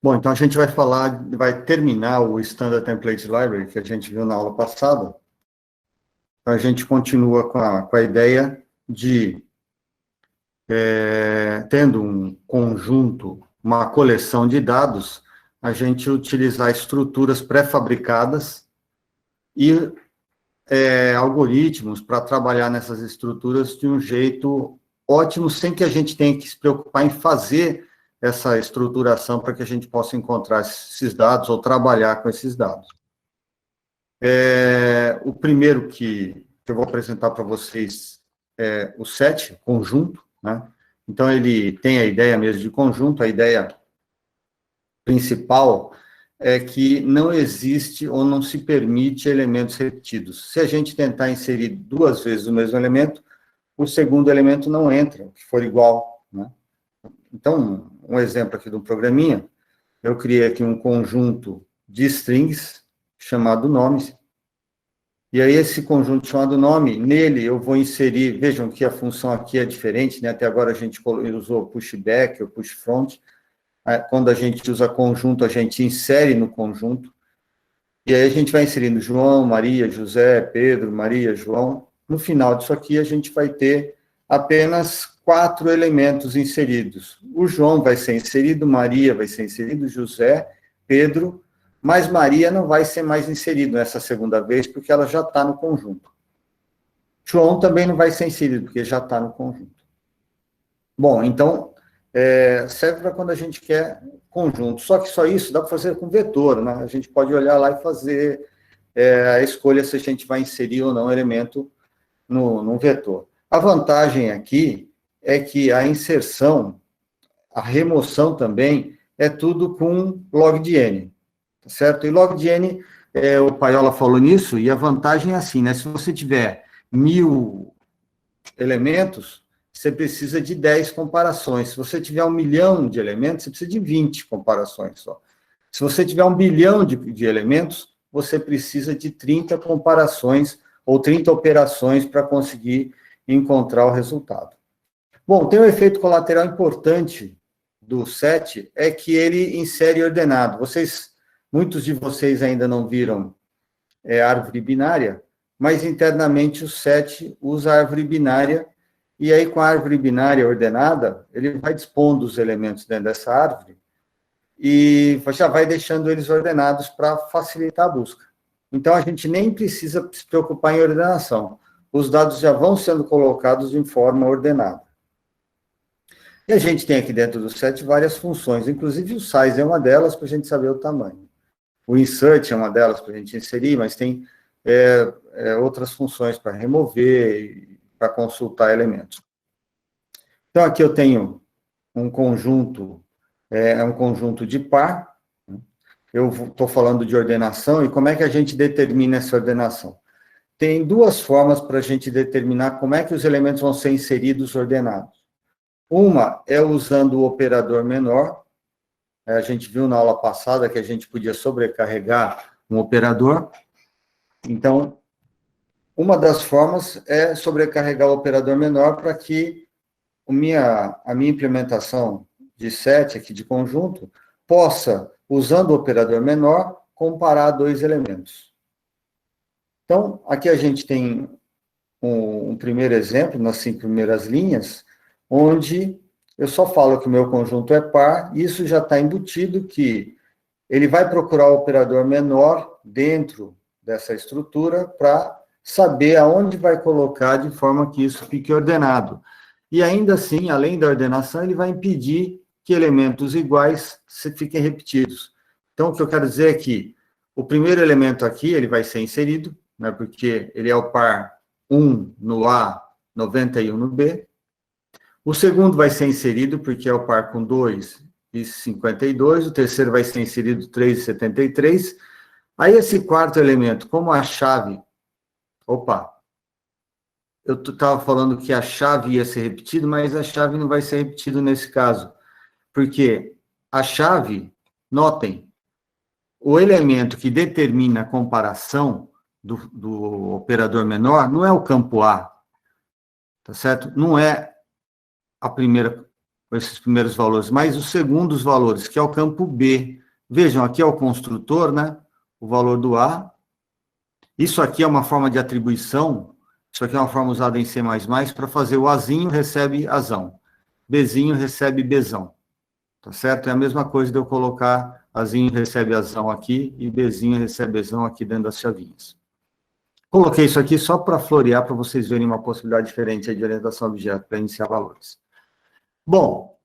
Bom, então a gente vai terminar o Standard Template Library que a gente viu na aula passada. A gente continua com a ideia de, tendo um conjunto, uma coleção de dados, a gente utilizar estruturas pré-fabricadas e algoritmos para trabalhar nessas estruturas de um jeito ótimo, sem que a gente tenha que se preocupar em fazer essa estruturação para que a gente possa encontrar esses dados ou trabalhar com esses dados. O primeiro que eu vou apresentar para vocês é o set, conjunto, né? Então, ele tem a ideia mesmo de conjunto, a ideia principal é que não existe ou não se permite elementos repetidos. Se a gente tentar inserir duas vezes o mesmo elemento, o segundo elemento não entra, que for igual, né? Então, um exemplo aqui do programinha, eu criei aqui um conjunto de strings chamado nome, e aí esse conjunto chamado nome, nele eu vou inserir, vejam que a função aqui é diferente, né? Até agora a gente usou pushback ou pushFront, quando a gente usa conjunto, a gente insere no conjunto, e aí a gente vai inserindo João, Maria, José, Pedro, Maria, João. No final disso aqui, a gente vai ter apenas 4 elementos inseridos. O João vai ser inserido, Maria vai ser inserido, José, Pedro, mas Maria não vai ser mais inserido nessa segunda vez, porque ela já está no conjunto. João também não vai ser inserido, porque já está no conjunto. Bom, então, serve para quando a gente quer conjunto. Só que só isso dá para fazer com vetor, né? A gente pode olhar lá e fazer a escolha se a gente vai inserir ou não elemento no vetor. A vantagem aqui é que a inserção, a remoção também, é tudo com log de n, tá certo? E log de n, o Paiola falou nisso, e a vantagem é assim, né? Se você tiver 1000 elementos, você precisa de 10 comparações. Se você tiver 1 milhão de elementos, você precisa de 20 comparações só. Se você tiver 1 bilhão de elementos, você precisa de 30 comparações ou 30 operações para conseguir encontrar o resultado. Bom, tem um efeito colateral importante do set, é que ele insere ordenado. Muitos de vocês ainda não viram árvore binária, mas internamente o set usa a árvore binária, e aí com a árvore binária ordenada, ele vai dispondo os elementos dentro dessa árvore, e já vai deixando eles ordenados para facilitar a busca. Então, a gente nem precisa se preocupar em ordenação. Os dados já vão sendo colocados em forma ordenada. E a gente tem aqui dentro do set várias funções, inclusive o size é uma delas para a gente saber o tamanho. O insert é uma delas para a gente inserir, mas tem outras funções para remover, para consultar elementos. Então, aqui eu tenho um conjunto, um conjunto de par. Eu estou falando de ordenação, e como é que a gente determina essa ordenação? Tem duas formas para a gente determinar como é que os elementos vão ser inseridos ordenados. Uma é usando o operador menor. A gente viu na aula passada que a gente podia sobrecarregar um operador. Então, uma das formas é sobrecarregar o operador menor para que a minha implementação de set, aqui de conjunto, possa, usando o operador menor, comparar dois elementos. Então, aqui a gente tem um primeiro exemplo, nas 5 primeiras linhas, onde eu só falo que o meu conjunto é par, e isso já está embutido que ele vai procurar o operador menor dentro dessa estrutura para saber aonde vai colocar de forma que isso fique ordenado. E ainda assim, além da ordenação, ele vai impedir que elementos iguais fiquem repetidos. Então, o que eu quero dizer é que o primeiro elemento aqui, ele vai ser inserido, né, porque ele é o par 1 no A, 91 no B. O segundo vai ser inserido, porque é o par com 2 e 52. O terceiro vai ser inserido 3 e 73. Aí, esse quarto elemento, como a chave... Opa! Eu estava falando que a chave ia ser repetida, mas a chave não vai ser repetida nesse caso. Porque a chave, notem, o elemento que determina a comparação do operador menor não é o campo A, tá certo? Não é a primeira esses primeiros valores, mais os segundos valores, que é o campo B. Vejam, aqui é o construtor, né? O valor do A. Isso aqui é uma forma de atribuição, isso aqui é uma forma usada em C++ para fazer o Azinho recebe Azão, Bzinho recebe Bzão, tá certo? É a mesma coisa de eu colocar Azinho recebe Azão aqui e Bzinho recebe Bzão aqui dentro das chavinhas. Coloquei isso aqui só para florear, para vocês verem uma possibilidade diferente de orientação a objeto para iniciar valores. Bom,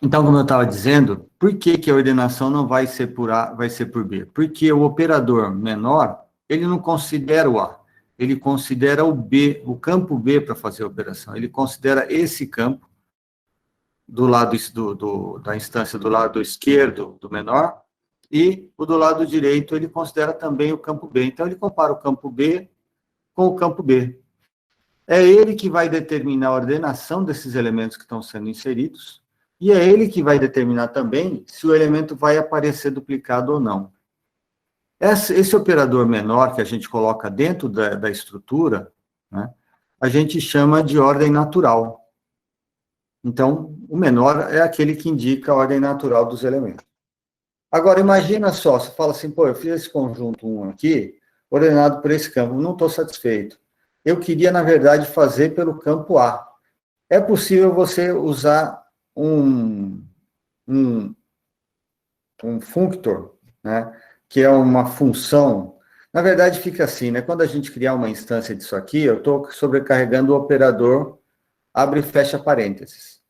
então, como eu estava dizendo, por que que a ordenação não vai ser por A, vai ser por B? Porque o operador menor, ele não considera o A, ele considera o B, o campo B para fazer a operação. Ele considera esse campo do lado da instância do lado esquerdo do menor, e o do lado direito ele considera também o campo B. Então, ele compara o campo B com o campo B. É ele que vai determinar a ordenação desses elementos que estão sendo inseridos, e é ele que vai determinar também se o elemento vai aparecer duplicado ou não. Esse operador menor que a gente coloca dentro da estrutura, né, a gente chama de ordem natural. Então, o menor é aquele que indica a ordem natural dos elementos. Agora, imagina só, você fala assim, pô, eu fiz esse conjunto 1 aqui, ordenado por esse campo, não estou satisfeito. Eu queria, na verdade, fazer pelo campo A. É possível você usar um functor, né, que é uma função. Na verdade, fica assim, né? Quando a gente criar uma instância disso aqui, eu estou sobrecarregando o operador abre e fecha parênteses.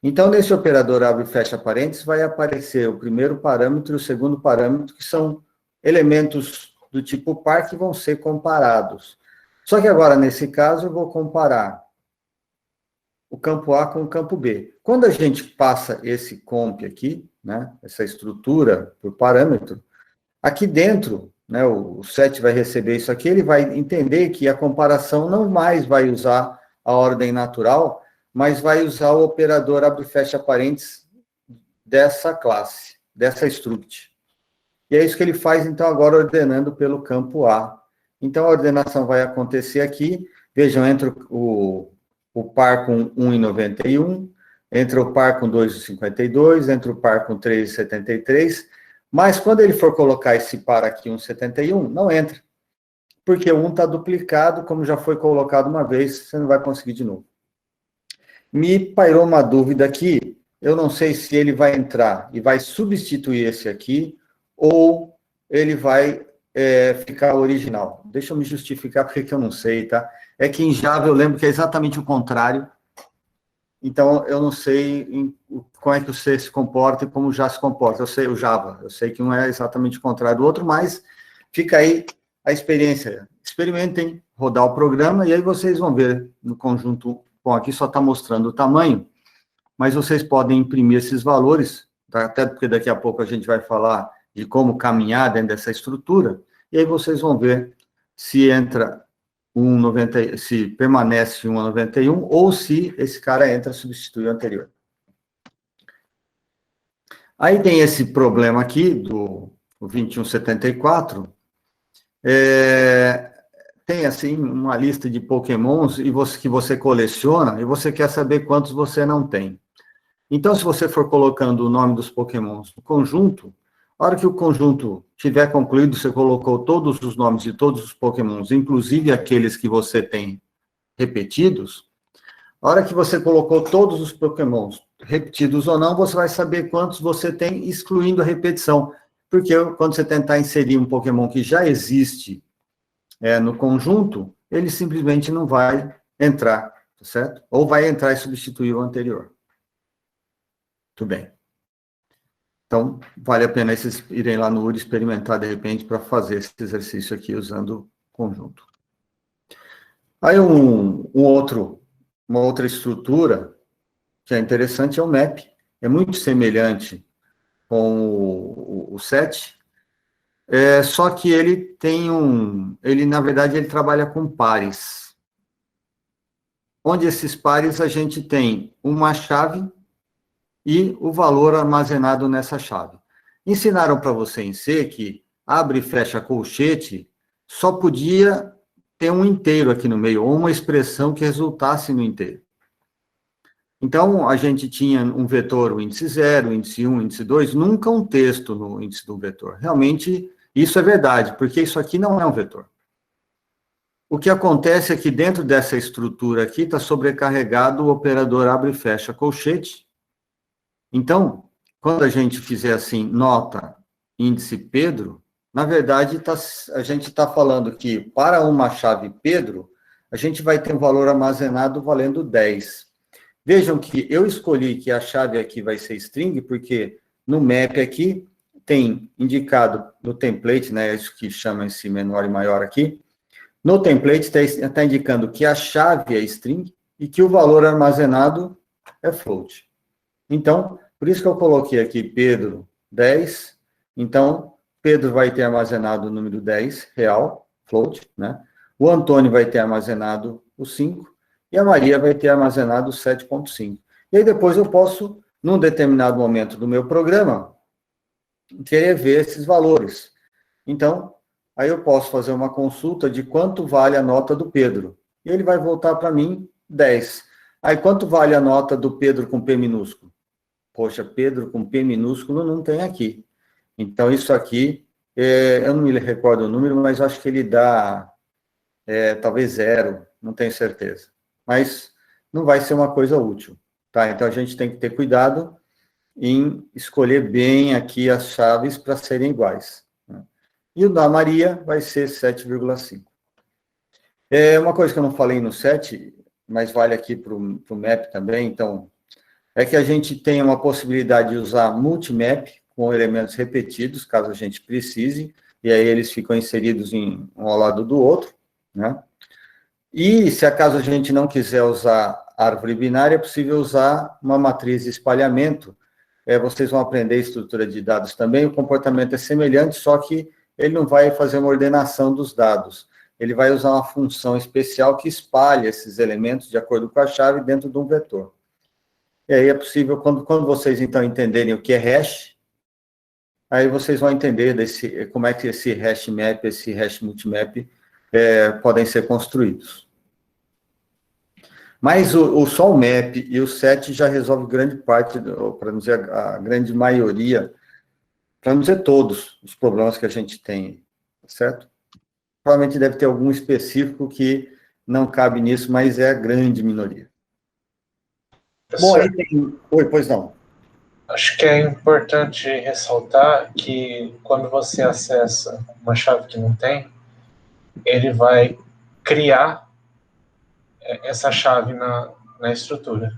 Então, nesse operador abre e fecha parênteses, vai aparecer o primeiro parâmetro e o segundo parâmetro, que são elementos do tipo par que vão ser comparados. Só que agora, nesse caso, eu vou comparar o campo A com o campo B. Quando a gente passa esse comp aqui, né, essa estrutura por parâmetro, aqui dentro, né, o set vai receber isso aqui, ele vai entender que a comparação não mais vai usar a ordem natural, mas vai usar o operador abre e fecha parênteses dessa classe, dessa struct. E é isso que ele faz, então, agora ordenando pelo campo A. Então, a ordenação vai acontecer aqui. Vejam, entra o par com 1,91, entra o par com 2,52, entra o par com 3,73, mas quando ele for colocar esse par aqui, 1,71, não entra. Porque o 1 está duplicado, como já foi colocado uma vez, você não vai conseguir de novo. Me pairou uma dúvida aqui, eu não sei se ele vai entrar e vai substituir esse aqui, ou ele vai ficar original. Deixa eu me justificar porque eu não sei, tá? É que em Java eu lembro que é exatamente o contrário, então eu não sei como é que o C se comporta e como o Já se comporta. Eu sei o Java, eu sei que um é exatamente o contrário do outro, mas fica aí a experiência. Experimentem rodar o programa e aí vocês vão ver no conjunto. Bom, aqui só está mostrando o tamanho, mas vocês podem imprimir esses valores, tá? Até porque daqui a pouco a gente vai falar de como caminhar dentro dessa estrutura, e aí vocês vão ver se entra 1,90, se permanece 1,91, ou se esse cara entra e substitui o anterior. Aí tem esse problema aqui, do 2174, tem, assim, uma lista de pokémons que você coleciona, e você quer saber quantos você não tem. Então, se você for colocando o nome dos pokémons no conjunto, a hora que o conjunto tiver concluído, você colocou todos os nomes de todos os pokémons, inclusive aqueles que você tem repetidos, a hora que você colocou todos os pokémons, repetidos ou não, você vai saber quantos você tem, excluindo a repetição. Porque quando você tentar inserir um pokémon que já existe no conjunto, ele simplesmente não vai entrar, tá certo? Ou vai entrar e substituir o anterior. Tudo bem. Então, vale a pena vocês irem lá no URI experimentar, de repente, para fazer esse exercício aqui usando o conjunto. Aí, uma outra estrutura que é interessante é o map. É muito semelhante com o set, só que ele tem na verdade, ele trabalha com pares. Onde esses pares a gente tem uma chave e o valor armazenado nessa chave. Ensinaram para você em C que abre e fecha colchete só podia ter um inteiro aqui no meio, ou uma expressão que resultasse no inteiro. Então, a gente tinha um vetor, o índice 0, o índice 1, o índice 2, nunca um texto no índice do vetor. Realmente, isso é verdade, porque isso aqui não é um vetor. O que acontece é que dentro dessa estrutura aqui está sobrecarregado o operador abre e fecha colchete. Então, quando a gente fizer assim, nota índice Pedro, na verdade, a gente está falando que para uma chave Pedro, a gente vai ter um valor armazenado valendo 10. Vejam que eu escolhi que a chave aqui vai ser string, porque no map aqui tem indicado no template, né, isso que chama esse menor e maior aqui, no template está indicando que a chave é string e que o valor armazenado é float. Então, por isso que eu coloquei aqui Pedro 10. Então, Pedro vai ter armazenado o número 10, real, float, né? O Antônio vai ter armazenado o 5 e a Maria vai ter armazenado o 7.5. E aí depois eu posso, num determinado momento do meu programa, querer ver esses valores. Então, aí eu posso fazer uma consulta de quanto vale a nota do Pedro. E ele vai voltar para mim 10. Aí, quanto vale a nota do Pedro com P minúsculo? Poxa, Pedro com P minúsculo não tem aqui. Então, isso aqui, eu não me recordo o número, mas acho que ele dá, talvez 0, não tenho certeza. Mas não vai ser uma coisa útil, tá? Então, a gente tem que ter cuidado em escolher bem aqui as chaves para serem iguais. Né? E o da Maria vai ser 7,5. Uma coisa que eu não falei no 7, mas vale aqui para o map também, então, é que a gente tem uma possibilidade de usar multimap com elementos repetidos, caso a gente precise, e aí eles ficam inseridos um ao lado do outro, né? E, se acaso a gente não quiser usar árvore binária, é possível usar uma matriz de espalhamento. Vocês vão aprender estrutura de dados também, o comportamento é semelhante, só que ele não vai fazer uma ordenação dos dados. Ele vai usar uma função especial que espalha esses elementos de acordo com a chave dentro de um vetor. E aí é possível, quando vocês, então, entenderem o que é hash, aí vocês vão entender como é que esse hash map, esse hash multimap podem ser construídos. Mas só o map e o set já resolve grande parte, para não dizer a grande maioria, para não dizer todos os problemas que a gente tem, certo? Provavelmente deve ter algum específico que não cabe nisso, mas é a grande minoria. Bom, aí tem... Oi, pois não. Acho que é importante ressaltar que quando você acessa uma chave que não tem, ele vai criar essa chave na estrutura,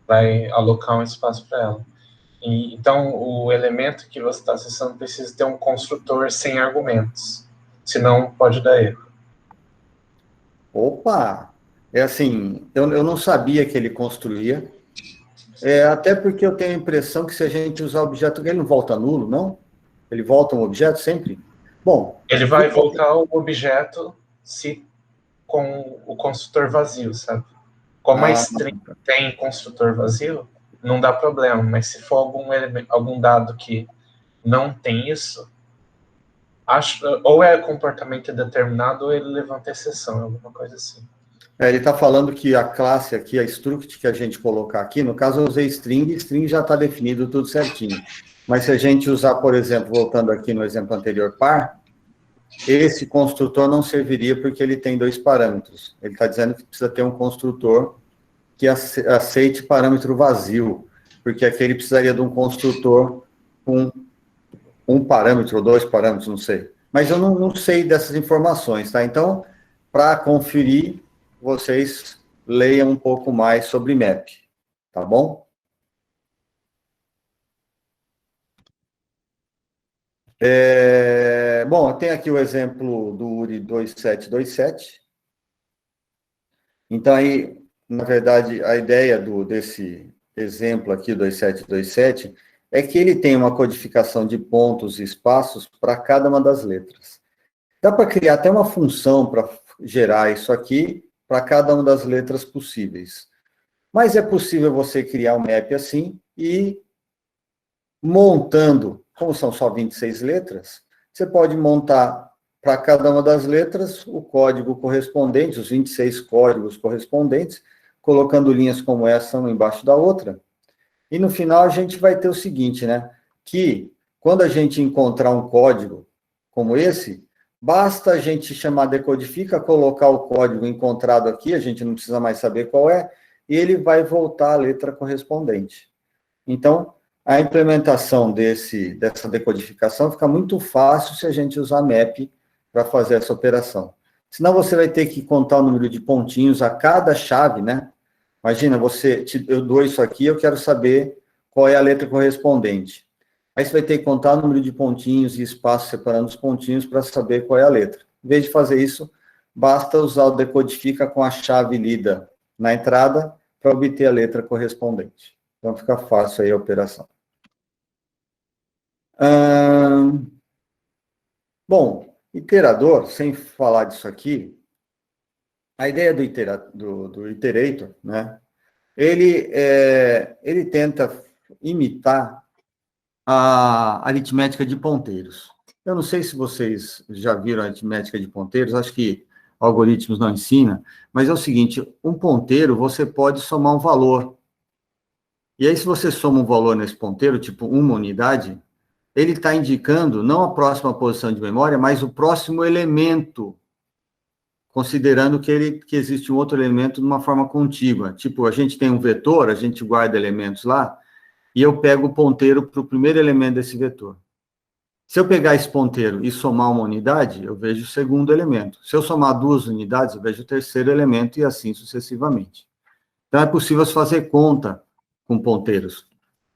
vai alocar um espaço para ela. Então, o elemento que você está acessando precisa ter um construtor sem argumentos, senão pode dar erro. Opa! Assim, eu não sabia que ele construía, até porque eu tenho a impressão que se a gente usar objeto, ele não volta nulo, não? Ele volta um objeto sempre? Bom... Ele vai voltar o objeto com o construtor vazio, sabe? Como a string tem construtor vazio, não dá problema, mas se for algum dado que não tem isso, ou é comportamento determinado ou ele levanta exceção, alguma coisa assim. Ele está falando que a classe aqui, a struct que a gente colocar aqui, no caso eu usei string já está definido tudo certinho. Mas se a gente usar, por exemplo, voltando aqui no exemplo anterior, par, esse construtor não serviria porque ele tem 2 parâmetros. Ele está dizendo que precisa ter um construtor que aceite parâmetro vazio, porque aqui ele precisaria de um construtor com um parâmetro ou 2 parâmetros, não sei. Mas eu não sei dessas informações, tá? Então, para conferir, vocês leiam um pouco mais sobre map, tá bom? Bom, tem aqui o exemplo do URI 2727. Então, aí, na verdade, a ideia desse exemplo aqui, 2727, é que ele tem uma codificação de pontos e espaços para cada uma das letras. Dá para criar até uma função para gerar isso aqui para cada uma das letras possíveis. Mas é possível você criar um map assim e montando, como são só 26 letras, você pode montar para cada uma das letras o código correspondente, os 26 códigos correspondentes, colocando linhas como essa, uma embaixo da outra. E no final a gente vai ter o seguinte, né? Que quando a gente encontrar um código como esse, basta a gente chamar decodifica, colocar o código encontrado aqui, a gente não precisa mais saber qual é, e ele vai voltar a letra correspondente. Então, a implementação dessa decodificação fica muito fácil se a gente usar map para fazer essa operação. Senão você vai ter que contar o número de pontinhos a cada chave, né? Imagina, eu dou isso aqui, eu quero saber qual é a letra correspondente. Aí você vai ter que contar o número de pontinhos e espaço separando os pontinhos para saber qual é a letra. Em vez de fazer isso, basta usar o decodifica com a chave lida na entrada para obter a letra correspondente. Então, fica fácil aí a operação. Bom, iterador, sem falar disso aqui, a ideia do iterator, né? Ele tenta imitar a aritmética de ponteiros. Eu não sei se vocês já viram a aritmética de ponteiros, acho que algoritmos não ensina, mas é o seguinte, um ponteiro, você pode somar um valor. E aí, se você soma um valor nesse ponteiro, tipo uma unidade, ele está indicando não a próxima posição de memória, mas o próximo elemento, considerando que existe um outro elemento de uma forma contígua. Tipo, a gente tem um vetor, a gente guarda elementos lá, e eu pego o ponteiro para o primeiro elemento desse vetor. Se eu pegar esse ponteiro e somar uma unidade, eu vejo o segundo elemento. Se eu somar duas unidades, eu vejo o terceiro elemento, e assim sucessivamente. Então, é possível fazer conta com ponteiros.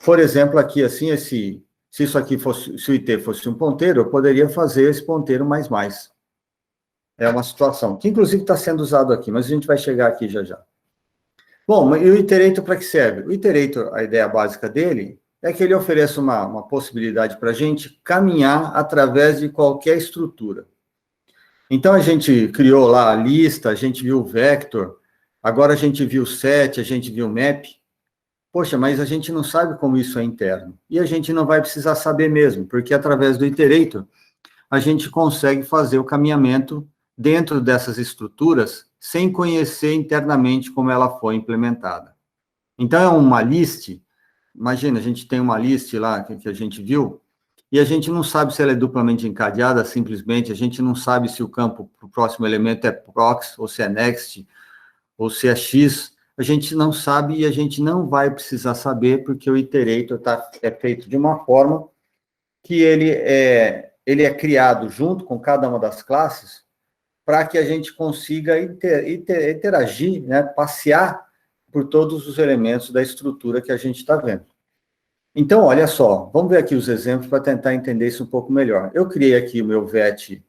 Por exemplo, aqui, assim, se isso aqui fosse, se o IT fosse um ponteiro, eu poderia fazer esse ponteiro mais. É uma situação que, inclusive, está sendo usado aqui, mas a gente vai chegar aqui já já. Bom, e o iterator para que serve? O iterator, a ideia básica dele, é que ele oferece uma possibilidade para a gente caminhar através de qualquer estrutura. Então, a gente criou lá a lista, a gente viu o vector, agora a gente viu o set, a gente viu o map. Poxa, mas a gente não sabe como isso é interno. E a gente não vai precisar saber mesmo, porque através do iterator, a gente consegue fazer o caminhamento dentro dessas estruturas sem conhecer internamente como ela foi implementada. Então, é uma list, imagina, a gente tem uma list lá que a gente viu, e a gente não sabe se ela é duplamente encadeada, simplesmente, a gente não sabe se o campo para o próximo elemento é prox, ou se é next, ou se é x, a gente não sabe e a gente não vai precisar saber, porque o iterator é feito de uma forma que ele é criado junto com cada uma das classes para que a gente consiga interagir, né, passear por todos os elementos da estrutura que a gente está vendo. Então, olha só, vamos ver aqui os exemplos para tentar entender isso um pouco melhor. Eu criei aqui o meu VET,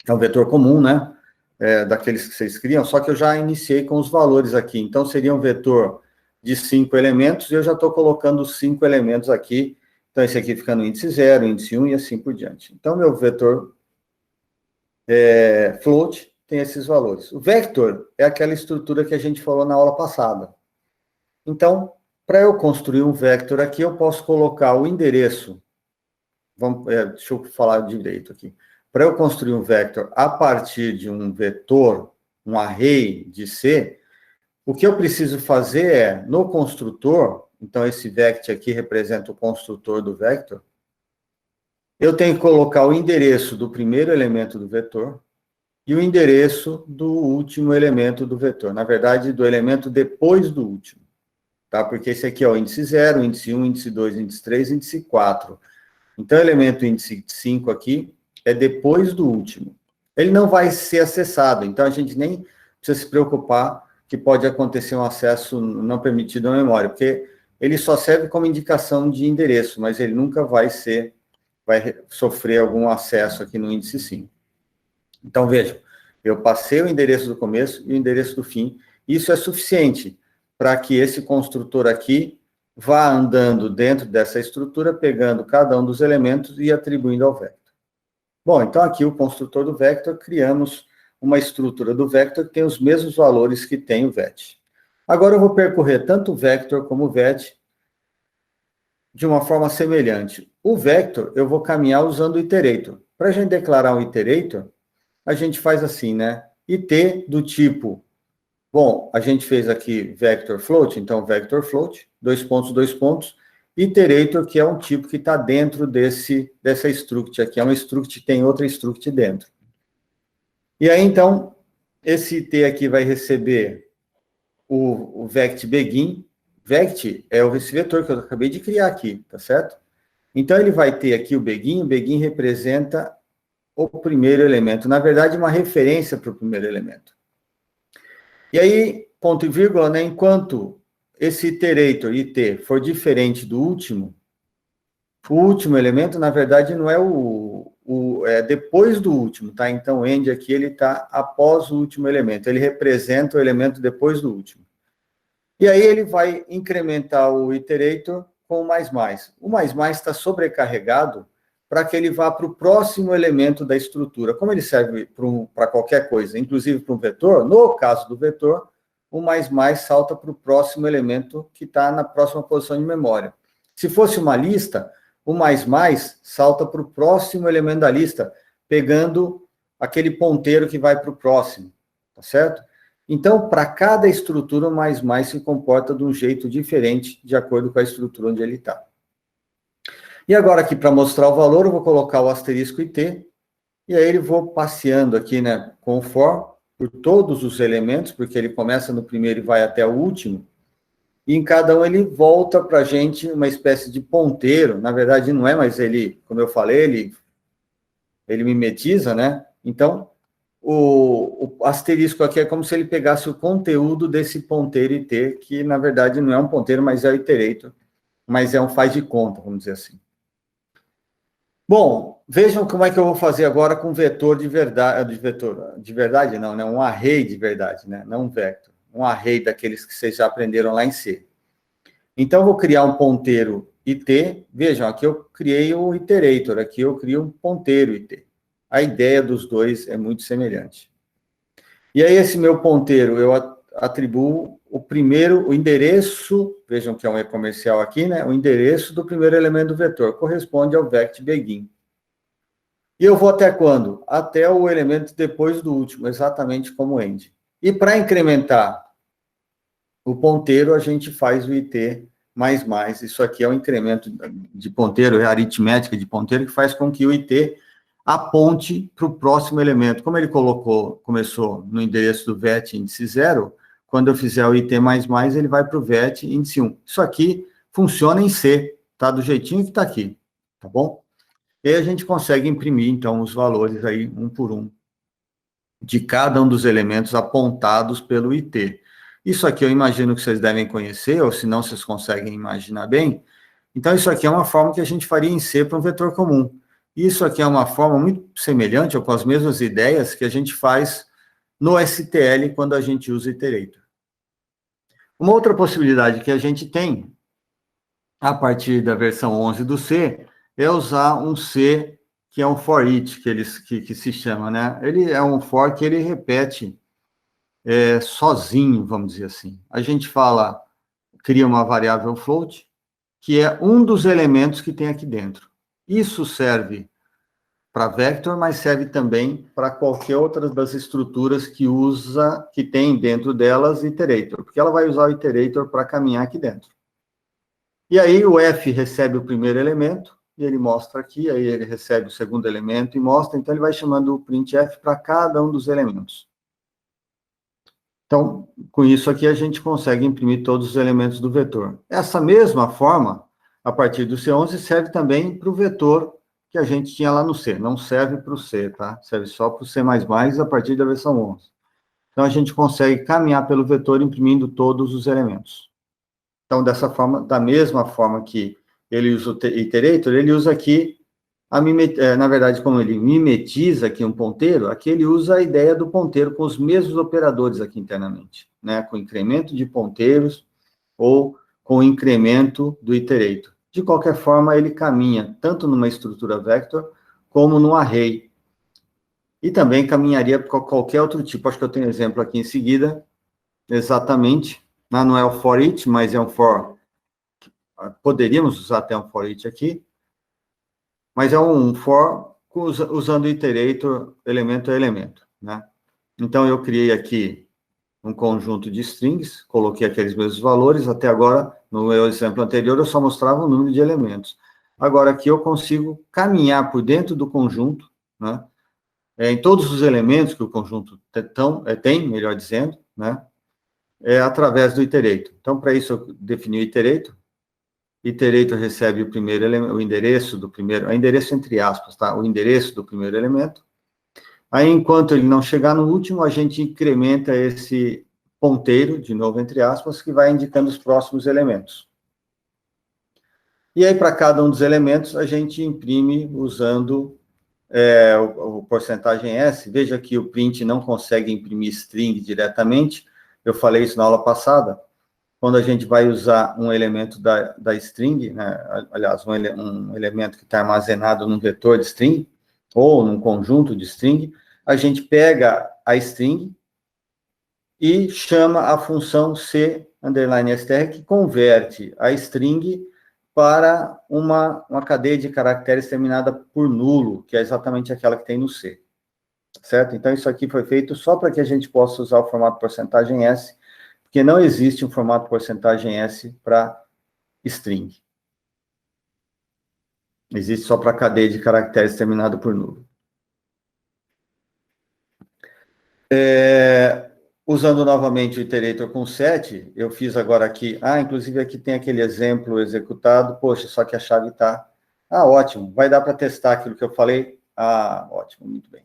é um vetor comum, né? Daqueles que vocês criam, só que eu já iniciei com os valores aqui. Então, seria um vetor de 5 elementos, e eu já estou colocando os 5 elementos aqui. Então, esse aqui fica no índice 0, índice 1 e assim por diante. Então, meu vetor float tem esses valores. O vector é aquela estrutura que a gente falou na aula passada. Então, para eu construir um vector aqui, eu posso colocar o endereço. Deixa eu falar direito aqui. Para eu construir um vector a partir de um vetor, um array de C, o que eu preciso fazer é, no construtor, então esse vect aqui representa o construtor do vector, eu tenho que colocar o endereço do primeiro elemento do vetor e o endereço do último elemento do vetor. Na verdade, do elemento depois do último. Tá? Porque esse aqui é o índice 0, índice 1, índice 2, índice 3, índice 4. Então, o elemento índice 5 aqui é depois do último. Ele não vai ser acessado, então a gente nem precisa se preocupar que pode acontecer um acesso não permitido à memória, porque ele só serve como indicação de endereço, mas ele nunca vai sofrer algum acesso aqui no índice 5. Então, vejam, eu passei o endereço do começo e o endereço do fim, isso é suficiente para que esse construtor aqui vá andando dentro dessa estrutura, pegando cada um dos elementos e atribuindo ao vector. Bom, então aqui o construtor do vector, criamos uma estrutura do vector que tem os mesmos valores que tem o vet. Agora eu vou percorrer tanto o vector como o vet de uma forma semelhante. O vector eu vou caminhar usando o iterator. Para a gente declarar um iterator, a gente faz assim, né? It do tipo, Bom, a gente fez aqui vector float, então vector float, 2 pontos, 2 pontos, iterator, que é um tipo que está dentro dessa struct aqui, é uma struct que tem outra struct dentro. E aí, então, esse IT aqui vai receber o vect begin. Vect é esse vetor que eu acabei de criar aqui, tá certo? Então, ele vai ter aqui o begin representa o primeiro elemento, na verdade, uma referência para o primeiro elemento. E aí, ponto e vírgula, né, enquanto esse iterator, it, for diferente do último, o último elemento, na verdade, não é é depois do último, tá? Então, o end aqui, ele está após o último elemento, ele representa o elemento depois do último. E aí, ele vai incrementar o iterator com o mais. O mais está sobrecarregado para que ele vá para o próximo elemento da estrutura. Como ele serve para qualquer coisa, inclusive para um vetor, no caso do vetor, o mais salta para o próximo elemento que está na próxima posição de memória. Se fosse uma lista, o mais salta para o próximo elemento da lista, pegando aquele ponteiro que vai para o próximo, tá certo? Então, para cada estrutura, o mais se comporta de um jeito diferente, de acordo com a estrutura onde ele está. E agora aqui, para mostrar o valor, eu vou colocar o asterisco IT, e aí ele vou passeando aqui, né, com o for, por todos os elementos, porque ele começa no primeiro e vai até o último, e em cada um ele volta para a gente uma espécie de ponteiro, na verdade não é, mas ele, como eu falei, ele mimetiza, né? Então, o asterisco aqui é como se ele pegasse o conteúdo desse ponteiro IT, que na verdade não é um ponteiro, mas é o iterator, mas é um faz de conta, vamos dizer assim. Bom, vejam como é que eu vou fazer agora com vetor de verdade não, né? Um array de verdade, né? Não um vector, um array daqueles que vocês já aprenderam lá em C. Então, eu vou criar um ponteiro IT, vejam, aqui eu criei o iterator, aqui eu crio um ponteiro IT. A ideia dos dois é muito semelhante. E aí, esse meu ponteiro, eu atribuo o endereço, vejam que é um e-comercial aqui, né? O endereço do primeiro elemento do vetor, corresponde ao vect begin. E eu vou até quando? Até o elemento depois do último, exatamente como end. E para incrementar o ponteiro, a gente faz o IT mais. Isso aqui é um incremento de ponteiro, é a aritmética de ponteiro, que faz com que o IT aponte para o próximo elemento. Como ele começou no endereço do vet índice 0, quando eu fizer o IT++, ele vai para o vet índice 1. Isso aqui funciona em C, tá? Do jeitinho que está aqui, tá bom? E aí a gente consegue imprimir, então, os valores aí, um por um, de cada um dos elementos apontados pelo IT. Isso aqui eu imagino que vocês devem conhecer, ou se não, vocês conseguem imaginar bem. Então, isso aqui é uma forma que a gente faria em C para um vetor comum. Isso aqui é uma forma muito semelhante, ou com as mesmas ideias, que a gente faz no STL, quando a gente usa iterator. Uma outra possibilidade que a gente tem, a partir da versão 11 do C, é usar um C, que é um for each, que se chama, né? Ele é um for que ele repete sozinho, vamos dizer assim. A gente cria uma variável float, que é um dos elementos que tem aqui dentro. Isso serve para vector, mas serve também para qualquer outra das estruturas que tem dentro delas iterator, porque ela vai usar o iterator para caminhar aqui dentro. E aí o F recebe o primeiro elemento, e ele mostra aqui, aí ele recebe o segundo elemento e mostra, então ele vai chamando o printf para cada um dos elementos. Então, com isso aqui, a gente consegue imprimir todos os elementos do vetor. Essa mesma forma, a partir do C11, serve também para o vetor que a gente tinha lá no C. Não serve para o C, tá? Serve só para o C++ a partir da versão 11. Então, a gente consegue caminhar pelo vetor imprimindo todos os elementos. Então, dessa forma, da mesma forma que ele usa o iterator, ele usa aqui, na verdade, como ele mimetiza aqui um ponteiro, aqui ele usa a ideia do ponteiro com os mesmos operadores aqui internamente, né? Com incremento de ponteiros ou com incremento do iterator. De qualquer forma, ele caminha tanto numa estrutura vector como num array. E também caminharia para qualquer outro tipo. Acho que eu tenho exemplo aqui em seguida, exatamente. Não é o for each, mas é um for. Poderíamos usar até um for each aqui, mas é um for usando o iterator elemento a elemento, né? Então, eu criei aqui um conjunto de strings, coloquei aqueles mesmos valores, até agora, no meu exemplo anterior, eu só mostrava o número de elementos. Agora, aqui eu consigo caminhar por dentro do conjunto, né, em todos os elementos que o conjunto tem, melhor dizendo, né, através do iterator. Então, para isso, eu defini o iterator. Iterator recebe o primeiro elemento, o endereço do primeiro, endereço entre aspas, tá? O endereço do primeiro elemento. Aí, enquanto ele não chegar no último, a gente incrementa esse ponteiro, de novo entre aspas, que vai indicando os próximos elementos. E aí, para cada um dos elementos, a gente imprime usando o porcentagem S. Veja que o print não consegue imprimir string diretamente. Eu falei isso na aula passada. Quando a gente vai usar um elemento da string, né, aliás, um elemento que está armazenado num vetor de string, ou num conjunto de string, a gente pega a string e chama a função c_str, que converte a string para uma cadeia de caracteres terminada por nulo, que é exatamente aquela que tem no C. Certo? Então, isso aqui foi feito só para que a gente possa usar o formato porcentagem S, porque não existe um formato porcentagem S para string. Existe só para cadeia de caracteres terminado por nulo. Usando novamente o iterator com set, eu fiz agora aqui, inclusive aqui tem aquele exemplo executado, poxa, só que a chave está, ótimo, vai dar para testar aquilo que eu falei? Ótimo, muito bem.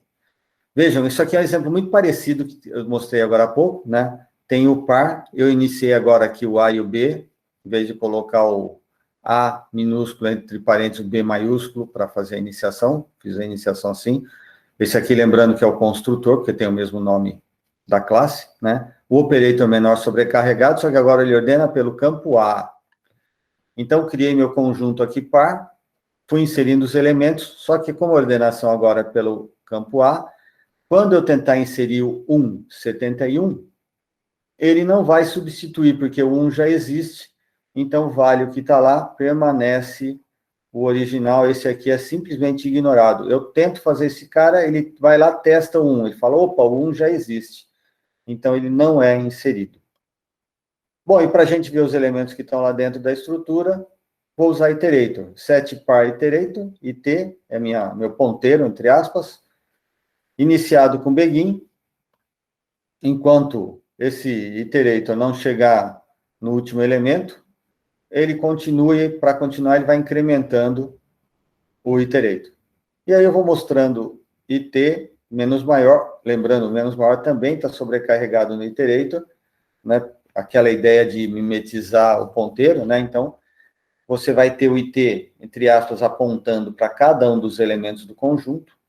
Vejam, isso aqui é um exemplo muito parecido que eu mostrei agora há pouco, né? Tem o par, eu iniciei agora aqui o A e o B, em vez de colocar o A minúsculo entre parênteses, o B maiúsculo, para fazer a iniciação, fiz a iniciação assim. Esse aqui, lembrando que é o construtor, porque tem o mesmo nome da classe, né? O operator menor sobrecarregado, só que agora ele ordena pelo campo A. Então, criei meu conjunto aqui par, fui inserindo os elementos, só que como a ordenação agora é pelo campo A, quando eu tentar inserir o 1,71, ele não vai substituir, porque o 1 já existe, então vale o que está lá, permanece o original, esse aqui é simplesmente ignorado. Eu tento fazer esse cara, ele vai lá, testa o 1, ele fala, opa, o 1 já existe, então ele não é inserido. Bom, e para a gente ver os elementos que estão lá dentro da estrutura, vou usar iterator, setPar iterator, it é meu ponteiro, entre aspas, iniciado com begin, enquanto esse iterator não chegar no último elemento, ele continue, para continuar, ele vai incrementando o iterator. E aí eu vou mostrando it menos maior, lembrando, menos maior também está sobrecarregado no iterator, né? Aquela ideia de mimetizar o ponteiro, né? Então, você vai ter o it, entre aspas, apontando para cada um dos elementos do conjunto,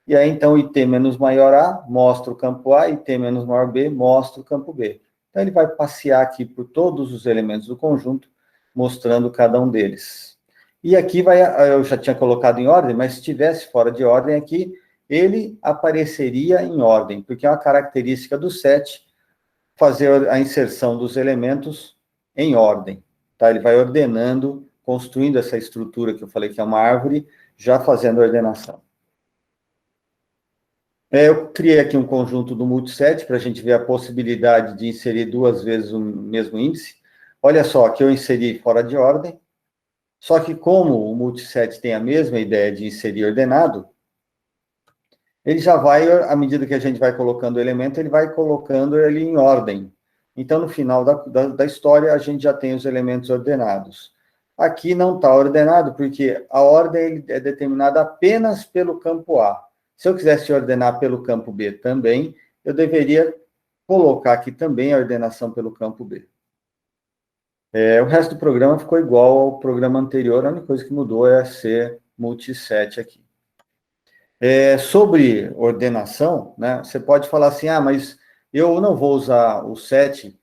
e aí, então, it menos maior A mostra o campo A, it menos maior B mostra o campo B. Então, ele vai passear aqui por todos os elementos do conjunto, mostrando cada um deles. E aqui eu já tinha colocado em ordem, mas se estivesse fora de ordem aqui, ele apareceria em ordem, porque é uma característica do set fazer a inserção dos elementos em ordem. Tá? Ele vai ordenando, construindo essa estrutura que eu falei que é uma árvore, já fazendo a ordenação. Eu criei aqui um conjunto do multiset para a gente ver a possibilidade de inserir duas vezes o mesmo índice. Olha só, aqui eu inseri fora de ordem, só que como o multiset tem a mesma ideia de inserir ordenado, ele já vai, à medida que a gente vai colocando o elemento, ele vai colocando ele em ordem. Então, no final da história, a gente já tem os elementos ordenados. Aqui não está ordenado, porque a ordem é determinada apenas pelo campo A. Se eu quisesse ordenar pelo campo B também, eu deveria colocar aqui também a ordenação pelo campo B. O resto do programa ficou igual ao programa anterior, a única coisa que mudou é ser multiset aqui. Sobre ordenação, né, você pode falar assim, mas eu não vou usar o set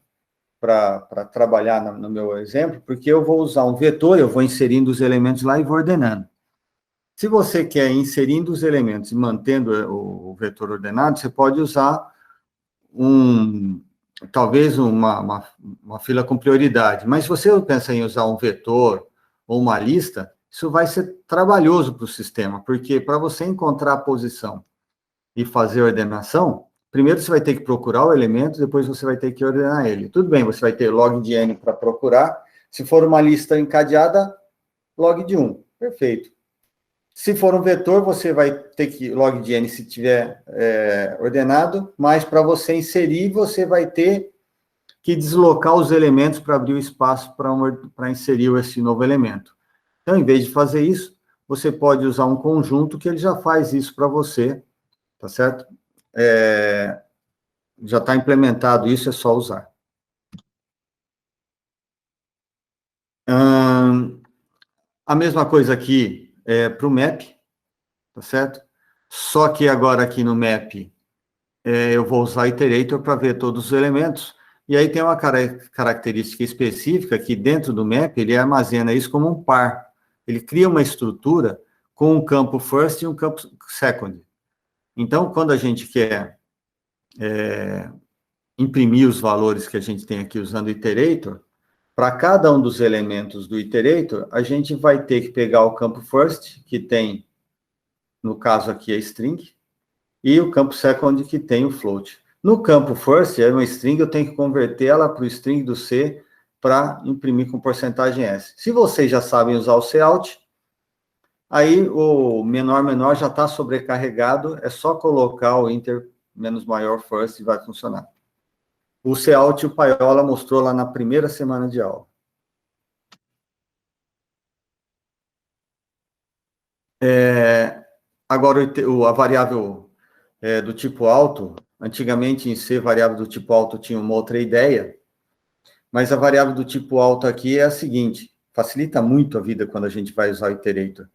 para trabalhar no meu exemplo, porque eu vou usar um vetor, eu vou inserindo os elementos lá e vou ordenando. Se você quer inserindo os elementos e mantendo o vetor ordenado, você pode usar talvez uma fila com prioridade. Mas se você pensa em usar um vetor ou uma lista, isso vai ser trabalhoso para o sistema, porque para você encontrar a posição e fazer a ordenação, Primeiro você vai ter que procurar o elemento, depois você vai ter que ordenar ele. Tudo bem, você vai ter log de n para procurar. Se for uma lista encadeada, log de 1. Perfeito. Se for um vetor, você vai ter que log de n se tiver ordenado, mas para você inserir, você vai ter que deslocar os elementos para abrir o espaço para inserir esse novo elemento. Então, em vez de fazer isso, você pode usar um conjunto que ele já faz isso para você, tá certo? Já está implementado isso, é só usar. A mesma coisa aqui para o map, tá certo? Só que agora aqui no map, eu vou usar iterator para ver todos os elementos, e aí tem uma característica específica que dentro do map, ele armazena isso como um par. Ele cria uma estrutura com um campo first e um campo second. Então, quando a gente quer imprimir os valores que a gente tem aqui usando o iterator, para cada um dos elementos do iterator, a gente vai ter que pegar o campo first, que tem, no caso aqui, a string, e o campo second, que tem o float. No campo first, é uma string, eu tenho que converter ela para o string do C para imprimir com porcentagem S. Se vocês já sabem usar o cout, aí o menor já está sobrecarregado, é só colocar o inter menos maior first e vai funcionar. O cout o Paiola mostrou lá na primeira semana de aula. Agora, a variável do tipo alto, antigamente em C, variável do tipo alto tinha uma outra ideia, mas a variável do tipo alto aqui é a seguinte, facilita muito a vida quando a gente vai usar o iterator.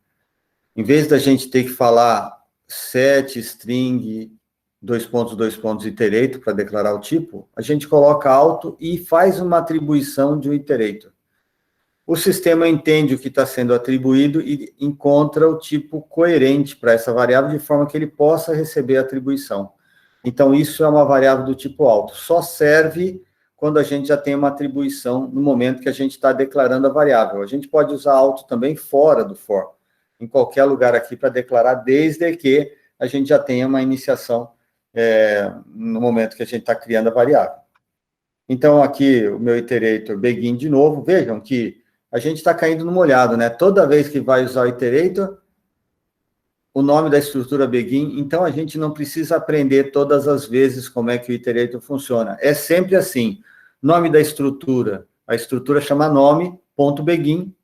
Em vez da gente ter que falar set, string, dois pontos, iterator, para declarar o tipo, a gente coloca alto e faz uma atribuição de um iterator. O sistema entende o que está sendo atribuído e encontra o tipo coerente para essa variável, de forma que ele possa receber a atribuição. Então, isso é uma variável do tipo alto. Só serve quando a gente já tem uma atribuição no momento que a gente está declarando a variável. A gente pode usar alto também fora do for, em qualquer lugar aqui para declarar, desde que a gente já tenha uma iniciação no momento que a gente está criando a variável. Então, aqui, o meu iterator begin de novo. Vejam que a gente está caindo no molhado, né? Toda vez que vai usar o iterator, o nome da estrutura begin, então a gente não precisa aprender todas as vezes como é que o iterator funciona. É sempre assim, nome da estrutura, a estrutura chama nome.begin,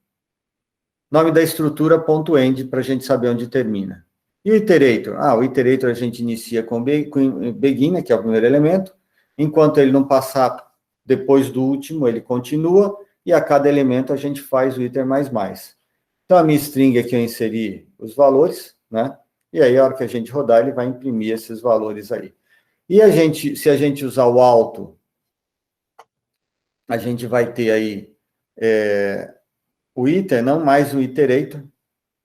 nome da estrutura .end, para a gente saber onde termina. E o iterator? O iterator a gente inicia com begin, né, que é o primeiro elemento, enquanto ele não passar depois do último, ele continua, e a cada elemento a gente faz o iter mais. Então, a minha string aqui eu inseri os valores, né? E aí, a hora que a gente rodar, ele vai imprimir esses valores aí. E se a gente usar o alto, a gente vai ter aí o iter, não mais o iterator,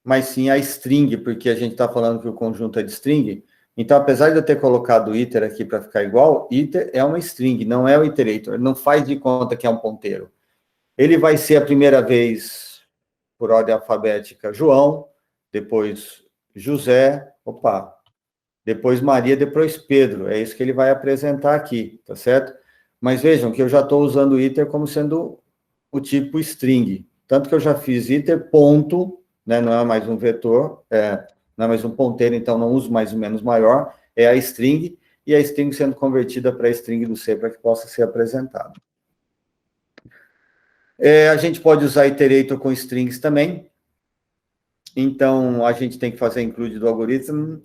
mas sim a string, porque a gente está falando que o conjunto é de string. Então, apesar de eu ter colocado o iter aqui para ficar igual, iter é uma string, não é o iterator. Ele não faz de conta que é um ponteiro. Ele vai ser a primeira vez, por ordem alfabética, João, depois José, depois Maria, depois Pedro. É isso que ele vai apresentar aqui, tá certo? Mas vejam que eu já estou usando o iter como sendo o tipo string. Tanto que eu já fiz iter ponto, né, não é mais um vetor, não é mais um ponteiro, então não uso mais o menos maior, é a string, e a string sendo convertida para a string do C para que possa ser apresentado. A gente pode usar iterator com strings também. Então, a gente tem que fazer include do algoritmo.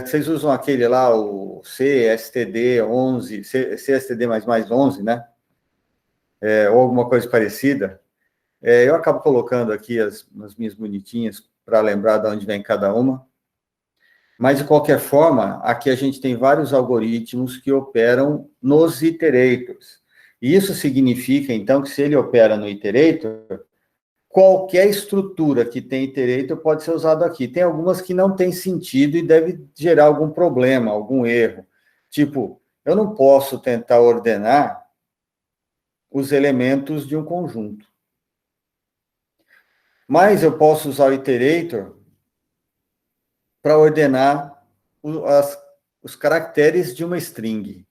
Vocês usam aquele lá, o CSTD11, CSTD mais 11, né? Ou alguma coisa parecida. Eu acabo colocando aqui as minhas bonitinhas para lembrar de onde vem cada uma. Mas, de qualquer forma, aqui a gente tem vários algoritmos que operam nos iterators. E isso significa, então, que se ele opera no iterator, qualquer estrutura que tem iterator pode ser usado aqui. Tem algumas que não têm sentido e deve gerar algum problema, algum erro. Tipo, eu não posso tentar ordenar os elementos de um conjunto. Mas eu posso usar o iterator para ordenar os caracteres de uma string.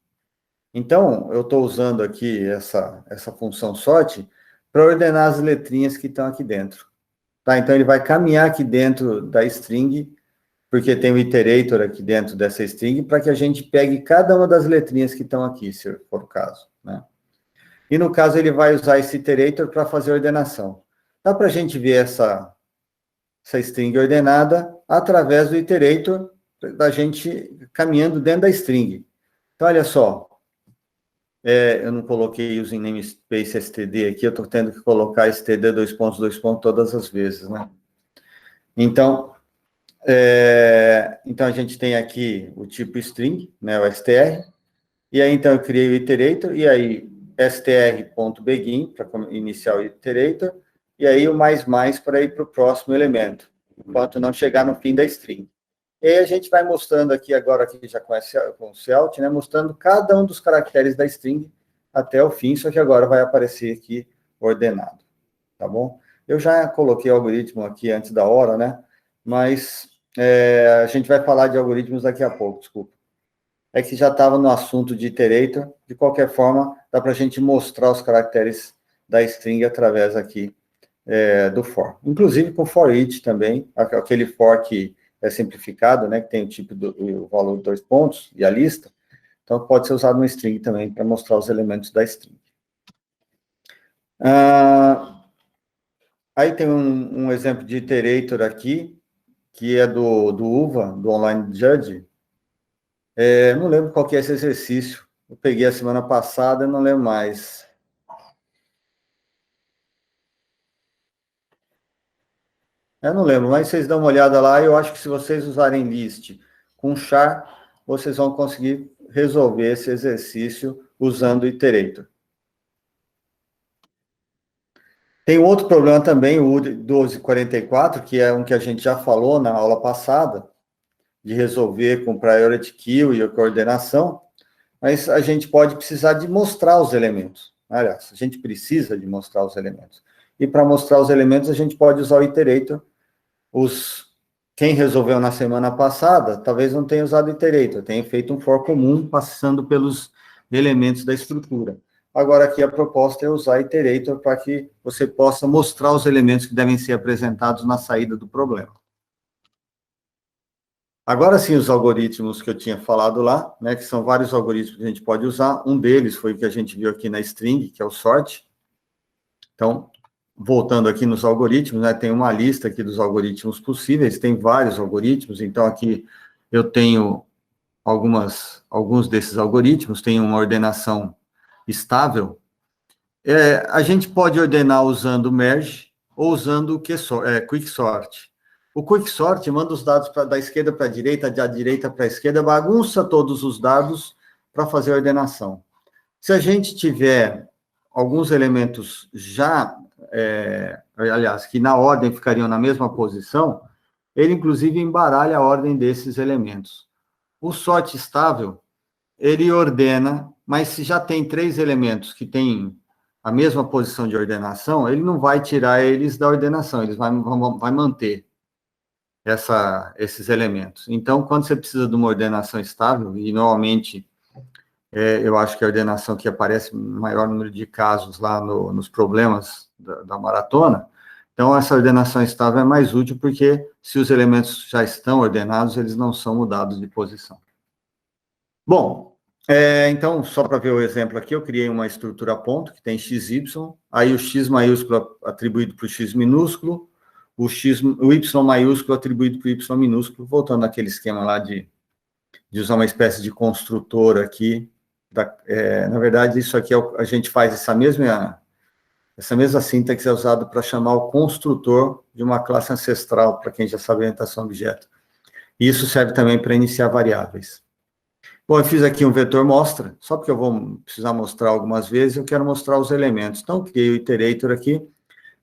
Então, eu estou usando aqui essa função sort para ordenar as letrinhas que estão aqui dentro. Tá? Então, ele vai caminhar aqui dentro da string, porque tem o iterator aqui dentro dessa string, para que a gente pegue cada uma das letrinhas que estão aqui, se for o caso. Né? E, no caso, ele vai usar esse iterator para fazer a ordenação. Dá para a gente ver essa string ordenada através do iterator, da gente caminhando dentro da string. Então, olha só. Eu não coloquei using namespace std aqui, eu estou tendo que colocar std dois pontos todas as vezes, né? Então, então a gente tem aqui o tipo string, né, o str, e aí então eu criei o iterator, e aí str.begin, para iniciar o iterator, e aí o mais para ir para o próximo elemento, enquanto não chegar no fim da string. E aí a gente vai mostrando aqui, agora que já conhece com o Celt, né, mostrando cada um dos caracteres da string até o fim, só que agora vai aparecer aqui ordenado, tá bom? Eu já coloquei o algoritmo aqui antes da hora, né, mas a gente vai falar de algoritmos daqui a pouco, desculpa. É que já estava no assunto de iterator, de qualquer forma, dá para a gente mostrar os caracteres da string através aqui do for. Inclusive com for each também, aquele for que é simplificado, né, que tem o tipo o valor de 2 pontos e a lista, então pode ser usado no string também para mostrar os elementos da string. Aí tem um exemplo de iterator aqui, que é do UVA, do Online Judge. Não lembro qual que é esse exercício, eu peguei a semana passada, não lembro mais. Eu não lembro, mas vocês dão uma olhada lá, eu acho que se vocês usarem list com char, vocês vão conseguir resolver esse exercício usando o iterator. Tem outro problema também, o 1244, que é um que a gente já falou na aula passada, de resolver com priority queue e a coordenação, mas a gente pode precisar de mostrar os elementos. Aliás, a gente precisa de mostrar os elementos. E para mostrar os elementos, a gente pode usar o iterator. Quem resolveu na semana passada, talvez não tenha usado o iterator, tenha feito um for comum, passando pelos elementos da estrutura. Agora, aqui a proposta é usar iterator para que você possa mostrar os elementos que devem ser apresentados na saída do problema. Agora sim, os algoritmos que eu tinha falado lá, né, que são vários algoritmos que a gente pode usar. Um deles foi o que a gente viu aqui na string, que é o sort. Então, voltando aqui nos algoritmos, né, tem uma lista aqui dos algoritmos possíveis, tem vários algoritmos, então aqui eu tenho alguns desses algoritmos, tem uma ordenação estável. A gente pode ordenar usando merge ou usando o quicksort. O quicksort manda os dados da esquerda para a direita, da direita para a esquerda, bagunça todos os dados para fazer a ordenação. Se a gente tiver alguns elementos já, aliás, que na ordem ficariam na mesma posição, ele inclusive embaralha a ordem desses elementos. O sort estável, ele ordena, mas se já tem 3 elementos que têm a mesma posição de ordenação, ele não vai tirar eles da ordenação, eles vai manter esses elementos. Então, quando você precisa de uma ordenação estável, e normalmente eu acho que a ordenação que aparece no maior número de casos lá nos problemas da maratona, então essa ordenação estável é mais útil porque se os elementos já estão ordenados, eles não são mudados de posição. Bom, então, só para ver o exemplo aqui, eu criei uma estrutura ponto que tem xy, aí o x maiúsculo atribuído para o x minúsculo, o y maiúsculo atribuído para o y minúsculo, voltando àquele esquema lá de usar uma espécie de construtor aqui. Na verdade, isso aqui a gente faz essa mesma sintaxe é usada para chamar o construtor de uma classe ancestral, para quem já sabe orientação a objeto. E isso serve também para iniciar variáveis. Bom, eu fiz aqui um vetor mostra, só porque eu vou precisar mostrar algumas vezes, eu quero mostrar os elementos. Então, criei o iterator aqui,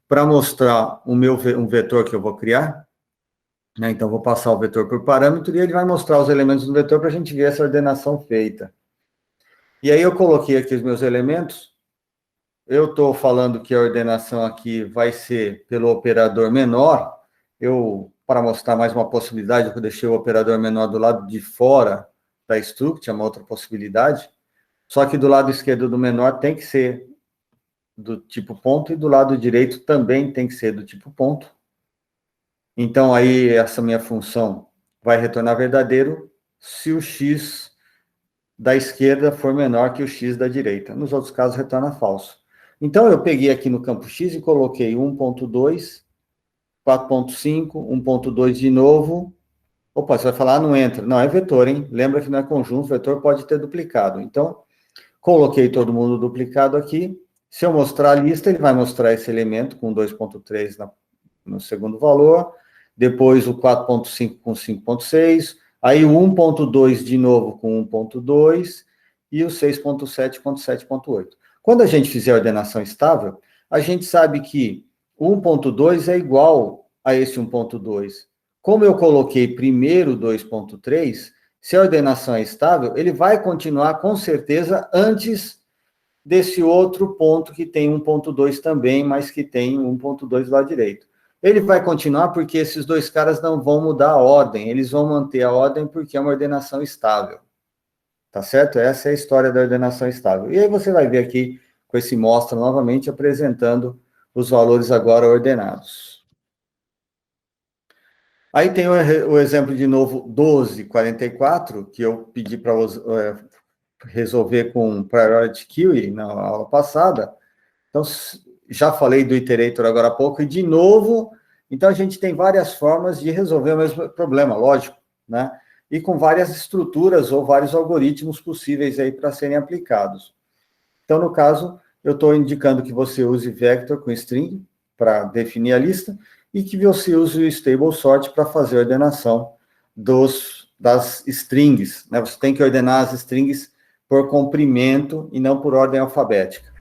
para mostrar um vetor que eu vou criar, né? Então, vou passar o vetor por parâmetro e ele vai mostrar os elementos do vetor para a gente ver essa ordenação feita. E aí eu coloquei aqui os meus elementos, eu estou falando que a ordenação aqui vai ser pelo operador menor, para mostrar mais uma possibilidade, eu deixei o operador menor do lado de fora da struct, é uma outra possibilidade, só que do lado esquerdo do menor tem que ser do tipo ponto, e do lado direito também tem que ser do tipo ponto. Então, aí, essa minha função vai retornar verdadeiro se o x da esquerda for menor que o x da direita. Nos outros casos, retorna falso. Então, eu peguei aqui no campo x e coloquei 1.2, 4.5, 1.2 de novo. Opa, você vai falar, não entra. Não, é vetor, hein? Lembra que não é conjunto, vetor pode ter duplicado. Então, coloquei todo mundo duplicado aqui. Se eu mostrar a lista, ele vai mostrar esse elemento com 2.3 no segundo valor, depois o 4.5 com 5.6, aí o 1.2 de novo com 1.2, e o 6.7 com 7.8. Quando a gente fizer a ordenação estável, a gente sabe que o 1.2 é igual a esse 1.2. Como eu coloquei primeiro 2.3, se a ordenação é estável, ele vai continuar com certeza antes desse outro ponto que tem 1.2 também, mas que tem 1.2 lá direito. Ele vai continuar porque esses dois caras não vão mudar a ordem, eles vão manter a ordem porque é uma ordenação estável. Tá certo? Essa é a história da ordenação estável. E aí você vai ver aqui, com esse mostra novamente, apresentando os valores agora ordenados. Aí tem o exemplo de novo 1244, que eu pedi para resolver com Priority Query na aula passada. Então, já falei do Iterator agora há pouco, e de novo, então a gente tem várias formas de resolver o mesmo problema, lógico, né? E com várias estruturas ou vários algoritmos possíveis aí para serem aplicados. Então, no caso, eu estou indicando que você use vector com string para definir a lista, e que você use o stable sort para fazer a ordenação das strings, né? Você tem que ordenar as strings por comprimento e não por ordem alfabética,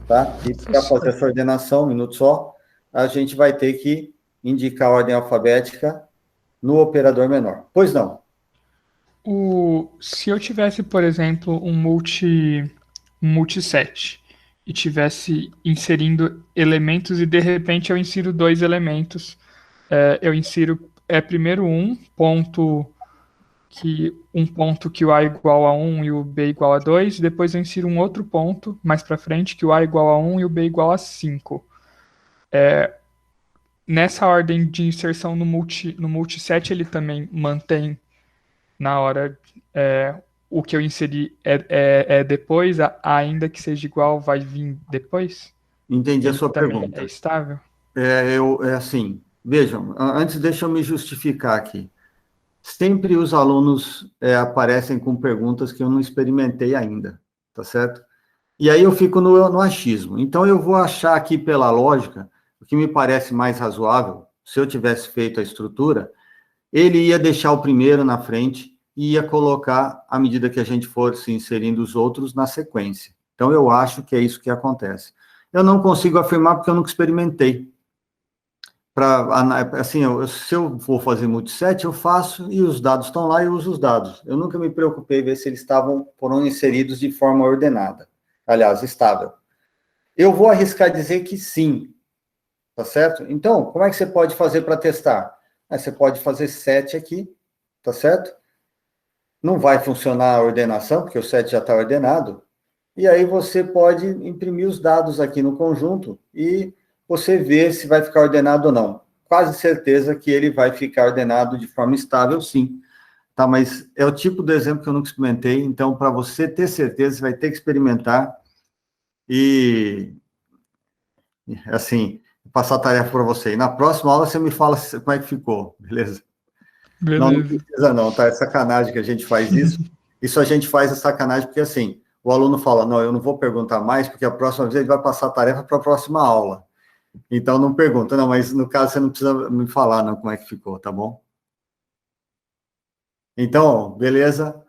tá? E para fazer essa ordenação, um minuto só, a gente vai ter que indicar a ordem alfabética no operador menor. Pois não? Se eu tivesse, por exemplo, um multiset e tivesse inserindo elementos e de repente eu insiro dois elementos, eu insiro primeiro um ponto que o A igual a 1 e o B igual a 2, depois eu insiro um outro ponto mais para frente que o A igual a 1 e o B igual a 5. Nessa ordem de inserção no multiset, ele também mantém na hora o que eu inseri depois, ainda que seja igual, vai vir depois? Entendi Ele a sua também pergunta. é estável? Assim, vejam, antes deixa eu me justificar aqui. Sempre os alunos aparecem com perguntas que eu não experimentei ainda, tá certo? E aí eu fico no achismo. Então, eu vou achar aqui pela lógica, o que me parece mais razoável, se eu tivesse feito a estrutura, ele ia deixar o primeiro na frente e ia colocar, à medida que a gente fosse inserindo os outros, na sequência. Então, eu acho que é isso que acontece. Eu não consigo afirmar porque eu nunca experimentei. Assim, se eu for fazer multiset, eu faço e os dados estão lá e eu uso os dados. Eu nunca me preocupei em ver se eles foram inseridos de forma ordenada. Aliás, estável. Eu vou arriscar dizer que sim, tá certo? Então, como é que você pode fazer para testar? Você pode fazer set aqui, tá certo? Não vai funcionar a ordenação, porque o set já está ordenado. E aí você pode imprimir os dados aqui no conjunto e você vê se vai ficar ordenado ou não. Quase certeza que ele vai ficar ordenado de forma estável, sim. Tá, mas é o tipo do exemplo que eu nunca experimentei, então, para você ter certeza, você vai ter que experimentar e, assim, passar a tarefa para você. E na próxima aula você me fala como é que ficou, beleza? Beleza. Não precisa não, tá? É sacanagem que a gente faz isso. Isso a gente faz a sacanagem porque, assim, o aluno fala, não, eu não vou perguntar mais, porque a próxima vez ele vai passar a tarefa para a próxima aula. Então, não pergunta. Não, mas no caso, você não precisa me falar, não, como é que ficou, tá bom? Então, beleza.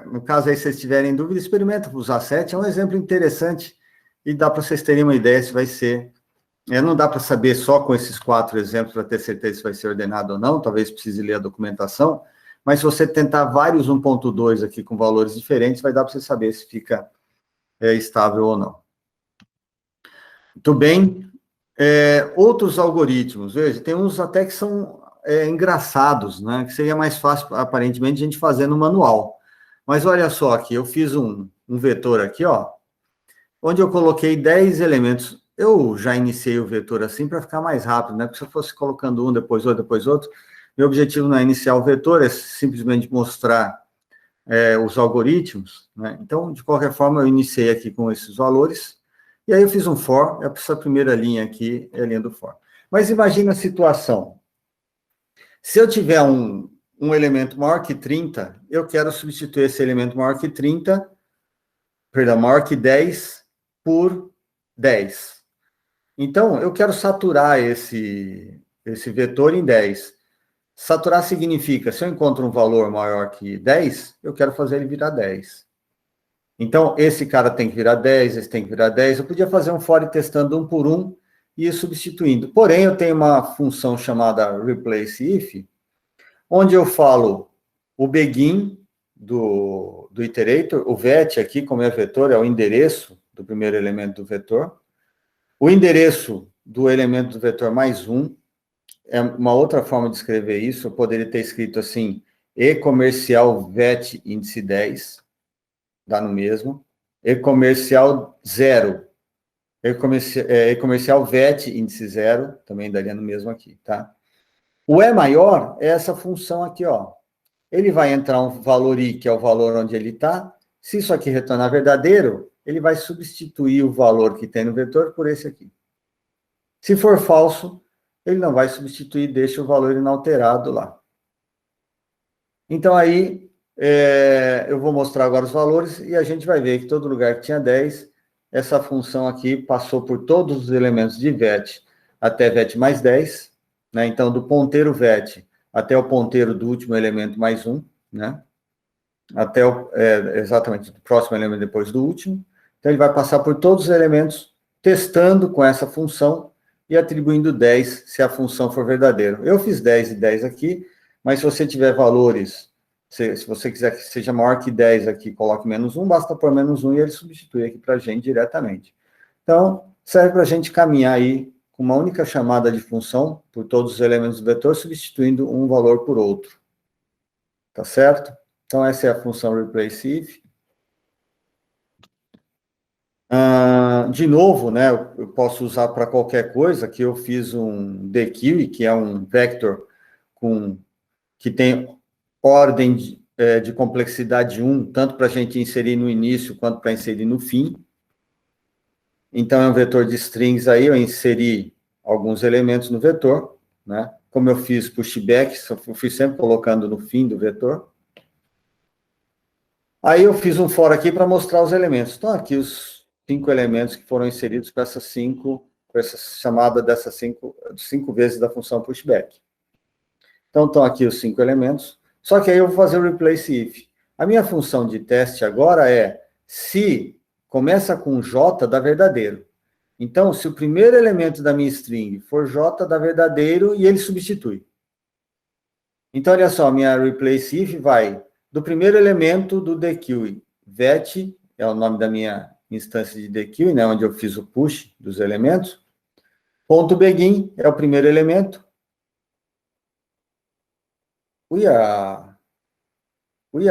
No caso aí, se vocês tiverem dúvida, experimenta usar 7. É um exemplo interessante e dá para vocês terem uma ideia se vai ser... não dá para saber só com esses 4 exemplos para ter certeza se vai ser ordenado ou não, talvez precise ler a documentação, mas se você tentar vários 1.2 aqui com valores diferentes, vai dar para você saber se fica estável ou não. Muito bem. Outros algoritmos, veja, tem uns até que são engraçados, né? Que seria mais fácil, aparentemente, a gente fazer no manual. Mas olha só aqui, eu fiz um vetor aqui, ó, onde eu coloquei 10 elementos. Eu já iniciei o vetor assim para ficar mais rápido, né? Porque se eu fosse colocando um, depois outro, meu objetivo não é iniciar o vetor, é simplesmente mostrar os algoritmos, né? Então, de qualquer forma, eu iniciei aqui com esses valores, e aí eu fiz um for, essa primeira linha aqui é a linha do for. Mas imagina a situação. Se eu tiver um elemento maior que 30, eu quero substituir esse elemento maior que 30, perdão, maior que 10 por 10. Então, eu quero saturar esse vetor em 10. Saturar significa, se eu encontro um valor maior que 10, eu quero fazer ele virar 10. Então, esse cara tem que virar 10, esse tem que virar 10. Eu podia fazer um for testando um por um e ir substituindo. Porém, eu tenho uma função chamada replace if, onde eu falo o begin do iterator, o vet aqui, como é vetor, é o endereço do primeiro elemento do vetor. O endereço do elemento do vetor mais 1 é uma outra forma de escrever isso. Eu poderia ter escrito assim, e comercial vet índice 10, dá no mesmo. E comercial 0, e comercial vet índice 0, também daria no mesmo aqui, tá? O E maior é essa função aqui, ó. Ele vai entrar um valor I, que é o valor onde ele está. Se isso aqui retornar verdadeiro, ele vai substituir o valor que tem no vetor por esse aqui. Se for falso, ele não vai substituir, deixa o valor inalterado lá. Então, aí, eu vou mostrar agora os valores e a gente vai ver que todo lugar que tinha 10, essa função aqui passou por todos os elementos de vet até vet mais 10, né? Então, do ponteiro vet até o ponteiro do último elemento mais 1, né? Até exatamente o próximo elemento depois do último. Então, ele vai passar por todos os elementos, testando com essa função e atribuindo 10 se a função for verdadeira. Eu fiz 10 e 10 aqui, mas se você tiver valores, se você quiser que seja maior que 10 aqui, coloque menos 1, basta pôr menos 1 e ele substitui aqui para a gente diretamente. Então, serve para a gente caminhar aí com uma única chamada de função por todos os elementos do vetor, substituindo um valor por outro. Tá certo? Então, essa é a função replace if. De novo, né, eu posso usar para qualquer coisa, que eu fiz um dequeue, que é um vector que tem ordem de complexidade 1, tanto para a gente inserir no início, quanto para inserir no fim. Então, é um vetor de strings aí, eu inseri alguns elementos no vetor, né? Como eu fiz pushback, eu fui sempre colocando no fim do vetor. Aí eu fiz um for aqui para mostrar os elementos. Então, aqui os 5 elementos que foram inseridos com essa chamada dessas 5 vezes da função pushback. Então, estão aqui os 5 elementos. Só que aí eu vou fazer o replace if. A minha função de teste agora é se começa com J, dá verdadeiro. Então, se o primeiro elemento da minha string for J, dá verdadeiro e ele substitui. Então, olha só, minha replace if vai do primeiro elemento do dequeue. Vet é o nome da minha instância de dequeue, né, onde eu fiz o push dos elementos. Ponto begin é o primeiro elemento.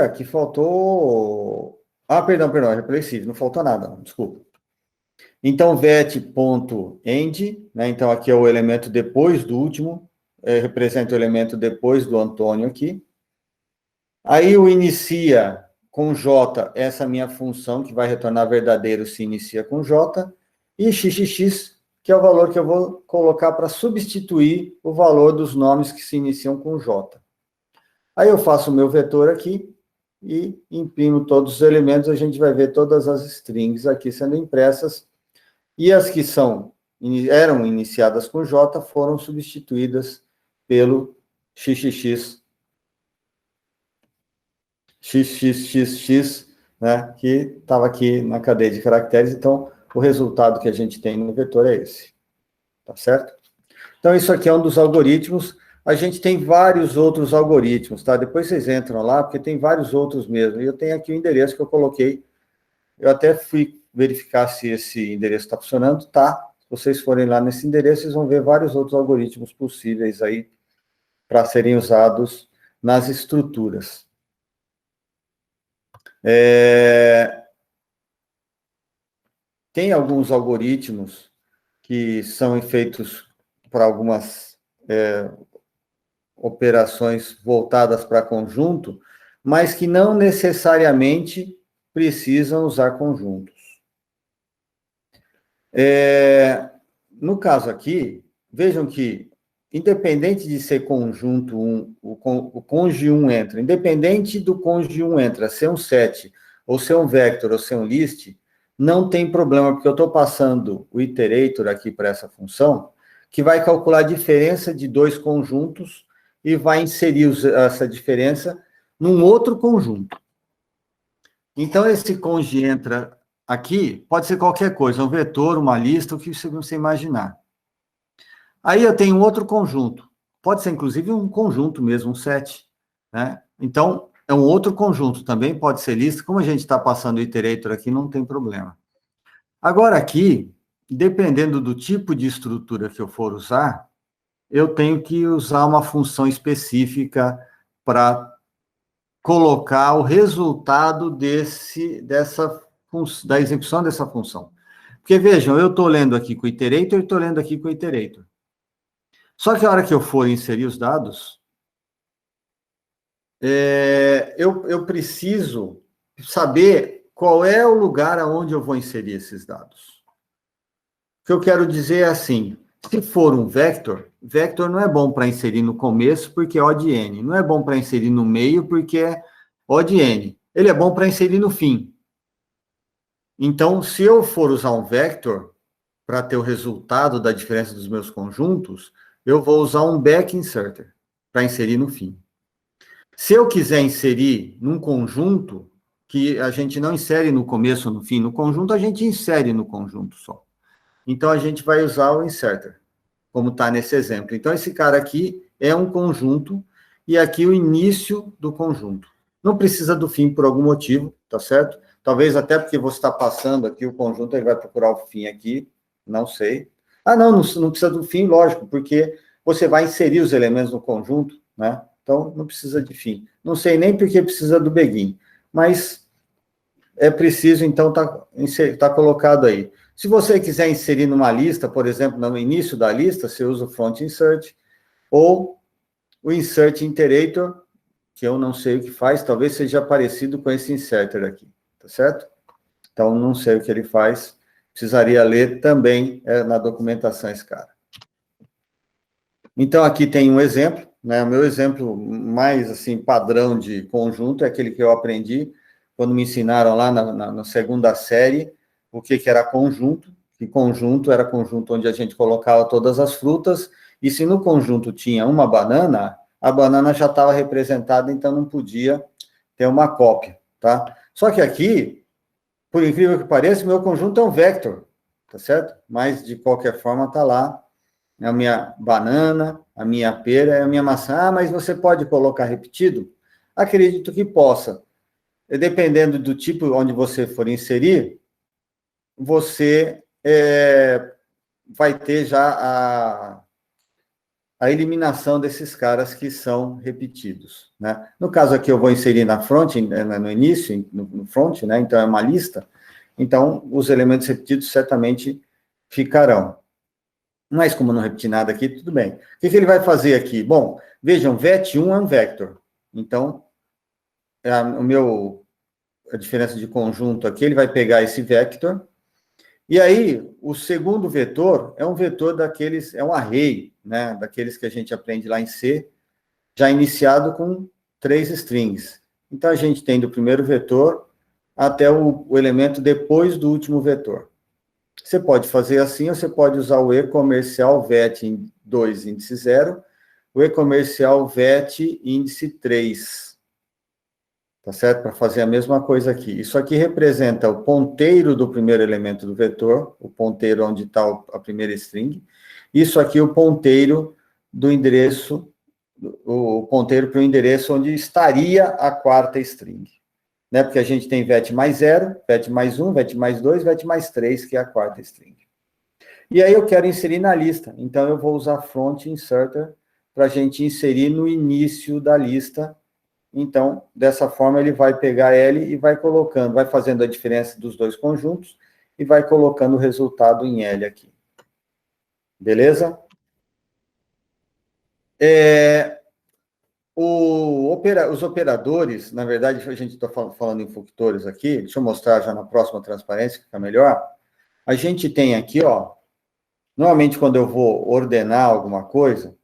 Aqui faltou... perdão, replace if, não faltou nada, desculpa. Então, vet.end, né, então aqui é o elemento depois do último, representa o elemento depois do Antônio aqui. Aí o inicia com J, essa minha função, que vai retornar verdadeiro se inicia com J, e xxx, que é o valor que eu vou colocar para substituir o valor dos nomes que se iniciam com J. Aí eu faço o meu vetor aqui e imprimo todos os elementos, a gente vai ver todas as strings aqui sendo impressas, e as que eram iniciadas com J foram substituídas pelo xxx, né, que estava aqui na cadeia de caracteres. Então, o resultado que a gente tem no vetor é esse. Tá certo? Então, isso aqui é um dos algoritmos. A gente tem vários outros algoritmos, tá? Depois vocês entram lá, porque tem vários outros mesmo. E eu tenho aqui o endereço que eu coloquei. Eu até fui verificar se esse endereço está funcionando. Tá. Se vocês forem lá nesse endereço, vocês vão ver vários outros algoritmos possíveis aí para serem usados nas estruturas. Tem alguns algoritmos que são feitos para algumas operações voltadas para conjunto, mas que não necessariamente precisam usar conjuntos. No caso aqui, vejam que, independente de ser conjunto 1, o cônjuge 1 entra, independente do cônjuge 1 entra, ser um set, ou ser um vector, ou ser um list, não tem problema, porque eu estou passando o iterator aqui para essa função, que vai calcular a diferença de dois conjuntos e vai inserir essa diferença num outro conjunto. Então, esse cônjuge entra aqui, pode ser qualquer coisa, um vetor, uma lista, o que você imaginar. Aí eu tenho um outro conjunto, pode ser inclusive um conjunto mesmo, um set, né? Então, é um outro conjunto, também pode ser lista, como a gente está passando o iterator aqui, não tem problema. Agora aqui, dependendo do tipo de estrutura que eu for usar, eu tenho que usar uma função específica para colocar o resultado da execução dessa função. Porque, vejam, eu estou lendo aqui com o iterator e estou lendo aqui com o iterator. Só que a hora que eu for inserir os dados, eu preciso saber qual é o lugar aonde eu vou inserir esses dados. O que eu quero dizer é assim, se for um vector, vector não é bom para inserir no começo, porque é O de n. Não é bom para inserir no meio, porque é O de n. Ele é bom para inserir no fim. Então, se eu for usar um vector para ter o resultado da diferença dos meus conjuntos, eu vou usar um back inserter para inserir no fim. Se eu quiser inserir num conjunto, que a gente não insere no começo ou no fim, no conjunto a gente insere no conjunto só. Então, a gente vai usar o inserter, como está nesse exemplo. Então, esse cara aqui é um conjunto, e aqui o início do conjunto. Não precisa do fim por algum motivo, tá certo? Talvez até porque você está passando aqui o conjunto, ele vai procurar o fim aqui, não sei. Não precisa do fim, lógico, porque você vai inserir os elementos no conjunto, né? Então, não precisa de fim. Não sei nem porque precisa do begin, mas é preciso, então, tá colocado aí. Se você quiser inserir numa lista, por exemplo, no início da lista, você usa o front insert, ou o insert iterator, que eu não sei o que faz, talvez seja parecido com esse inserter aqui, tá certo? Então, não sei o que ele faz, precisaria ler também na documentação esse cara. Então, aqui tem um exemplo, né? O meu exemplo mais, assim, padrão de conjunto é aquele que eu aprendi quando me ensinaram lá na segunda série, o que era conjunto, que conjunto era conjunto onde a gente colocava todas as frutas, e se no conjunto tinha uma banana, a banana já estava representada, então não podia ter uma cópia, tá? Só que aqui, por incrível que pareça, meu conjunto é um vector, tá certo? Mas, de qualquer forma, está lá a minha banana, a minha pera e a minha maçã. Mas você pode colocar repetido? Acredito que possa. Dependendo do tipo onde você for inserir, você vai ter já a eliminação desses caras que são repetidos, né? No caso aqui, eu vou inserir na front, no início, no front, né? Então, é uma lista. Então, os elementos repetidos certamente ficarão. Mas, como não repetir nada aqui, tudo bem. O que ele vai fazer aqui? Bom, vejam, vet1 é um vector. Então, a diferença de conjunto aqui, ele vai pegar esse vector. E aí, o segundo vetor é um vetor daqueles, é um array, né? Daqueles que a gente aprende lá em C, já iniciado com 3 strings. Então, a gente tem do primeiro vetor até o elemento depois do último vetor. Você pode fazer assim, ou você pode usar o e-comercial vet em 2 índice 0, o e-comercial vet índice 3. Tá certo? Para fazer a mesma coisa aqui. Isso aqui representa o ponteiro do primeiro elemento do vetor, o ponteiro onde está a primeira string. Isso aqui é o ponteiro do endereço, o ponteiro para o endereço onde estaria a quarta string. Né? Porque a gente tem vet mais 0, vet mais 1, vet mais 2, vet mais 3, que é a quarta string. E aí eu quero inserir na lista. Então, eu vou usar front inserter para a gente inserir no início da lista. Então, dessa forma, ele vai pegar L e vai colocando, vai fazendo a diferença dos dois conjuntos e vai colocando o resultado em L aqui. Beleza? Os operadores, na verdade, a gente está falando em functores aqui, deixa eu mostrar já na próxima transparência, que fica melhor. A gente tem aqui, ó, normalmente quando eu vou ordenar alguma coisa,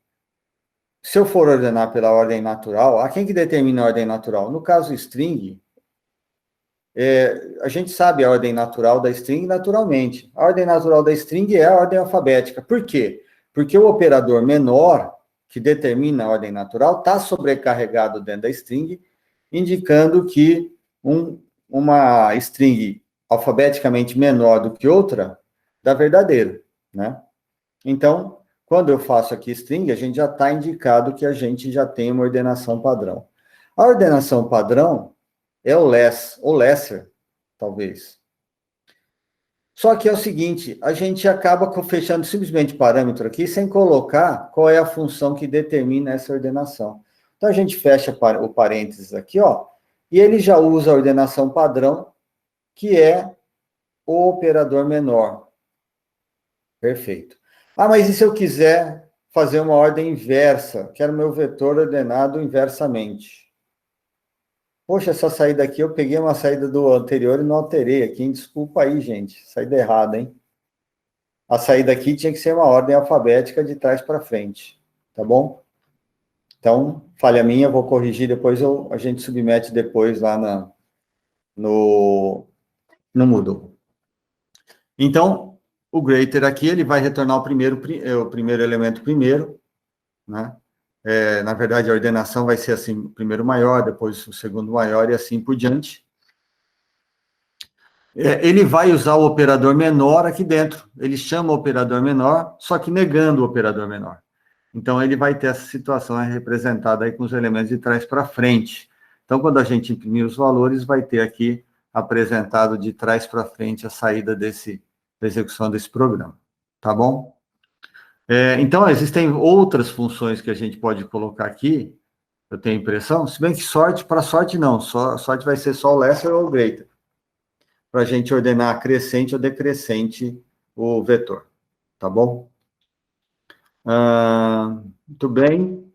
se eu for ordenar pela ordem natural, a quem que determina a ordem natural? No caso string, a gente sabe a ordem natural da string naturalmente. A ordem natural da string é a ordem alfabética. Por quê? Porque o operador menor, que determina a ordem natural, está sobrecarregado dentro da string, indicando que uma string alfabeticamente menor do que outra dá verdadeiro, né? Então, quando eu faço aqui string, a gente já está indicado que a gente já tem uma ordenação padrão. A ordenação padrão é o less, ou lesser, talvez. Só que é o seguinte, a gente acaba fechando simplesmente parâmetro aqui, sem colocar qual é a função que determina essa ordenação. Então, a gente fecha o parênteses aqui, ó, e ele já usa a ordenação padrão, que é o operador menor. Perfeito. Ah, mas e se eu quiser fazer uma ordem inversa? Quero meu vetor ordenado inversamente. Poxa, essa saída aqui, eu peguei uma saída do anterior e não alterei aqui, hein? Desculpa aí, gente. Saída errada, hein? A saída aqui tinha que ser uma ordem alfabética de trás para frente, tá bom? Então, falha minha, vou corrigir, depois a gente submete depois lá no Moodle. Então, o greater aqui, ele vai retornar o primeiro elemento primeiro, né? Na verdade, a ordenação vai ser assim, o primeiro maior, depois o segundo maior e assim por diante. Ele vai usar o operador menor aqui dentro. Ele chama o operador menor, só que negando o operador menor. Então, ele vai ter essa situação representada aí com os elementos de trás para frente. Então, quando a gente imprimir os valores, vai ter aqui apresentado de trás para frente a saída da execução desse programa. Tá bom? Então, existem outras funções que a gente pode colocar aqui, eu tenho a impressão, se bem que para sorte não, sorte vai ser só o lesser ou o greater, para a gente ordenar crescente ou decrescente o vetor, tá bom? Muito bem.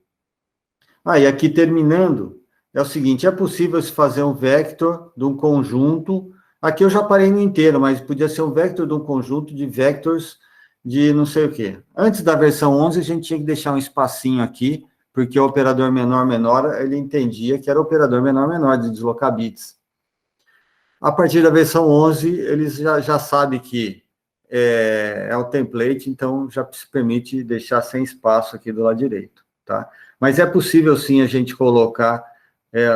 E aqui terminando, é o seguinte, é possível se fazer um vector de um conjunto, aqui eu já parei no inteiro, mas podia ser um vector de um conjunto de vectors de não sei o quê. Antes da versão 11, a gente tinha que deixar um espacinho aqui, porque o operador menor, ele entendia que era o operador menor de deslocar bits. A partir da versão 11, eles já sabem que é o template, então já se permite deixar sem espaço aqui do lado direito, tá? Mas é possível, sim, a gente colocar,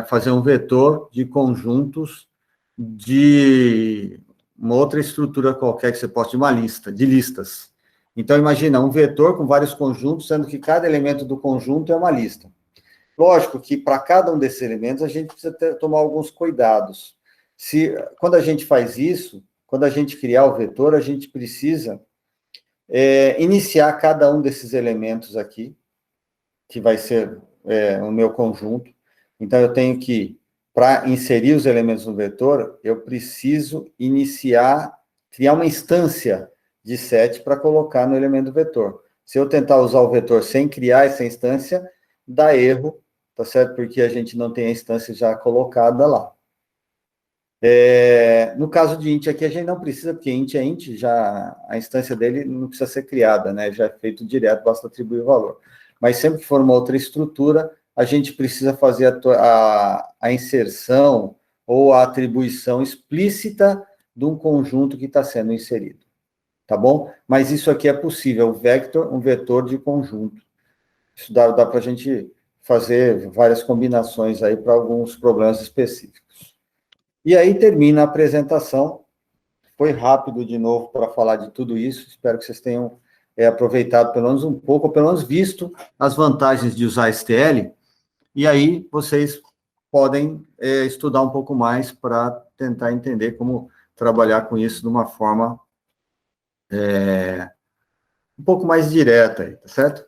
fazer um vetor de conjuntos de uma outra estrutura qualquer que você possa, de uma lista, de listas. Então, imagina, um vetor com vários conjuntos, sendo que cada elemento do conjunto é uma lista. Lógico que para cada um desses elementos, a gente precisa tomar alguns cuidados. Quando a gente faz isso, quando a gente criar o vetor, a gente precisa iniciar cada um desses elementos aqui, que vai ser o meu conjunto. Então, eu tenho que, para inserir os elementos no vetor, eu preciso criar uma instância de set para colocar no elemento do vetor. Se eu tentar usar o vetor sem criar essa instância, dá erro, tá certo? Porque a gente não tem a instância já colocada lá. No caso de int aqui, a gente não precisa, porque int é int, já a instância dele não precisa ser criada, né? Já é feito direto, basta atribuir o valor. Mas sempre que for uma outra estrutura, a gente precisa fazer a inserção ou a atribuição explícita de um conjunto que está sendo inserido. Tá bom? Mas isso aqui é possível, um vetor de conjunto. Isso dá para a gente fazer várias combinações aí para alguns problemas específicos. E aí termina a apresentação. Foi rápido de novo para falar de tudo isso. Espero que vocês tenham aproveitado pelo menos um pouco, ou pelo menos visto as vantagens de usar STL. E aí vocês podem estudar um pouco mais para tentar entender como trabalhar com isso de uma forma um pouco mais direta, aí, tá certo?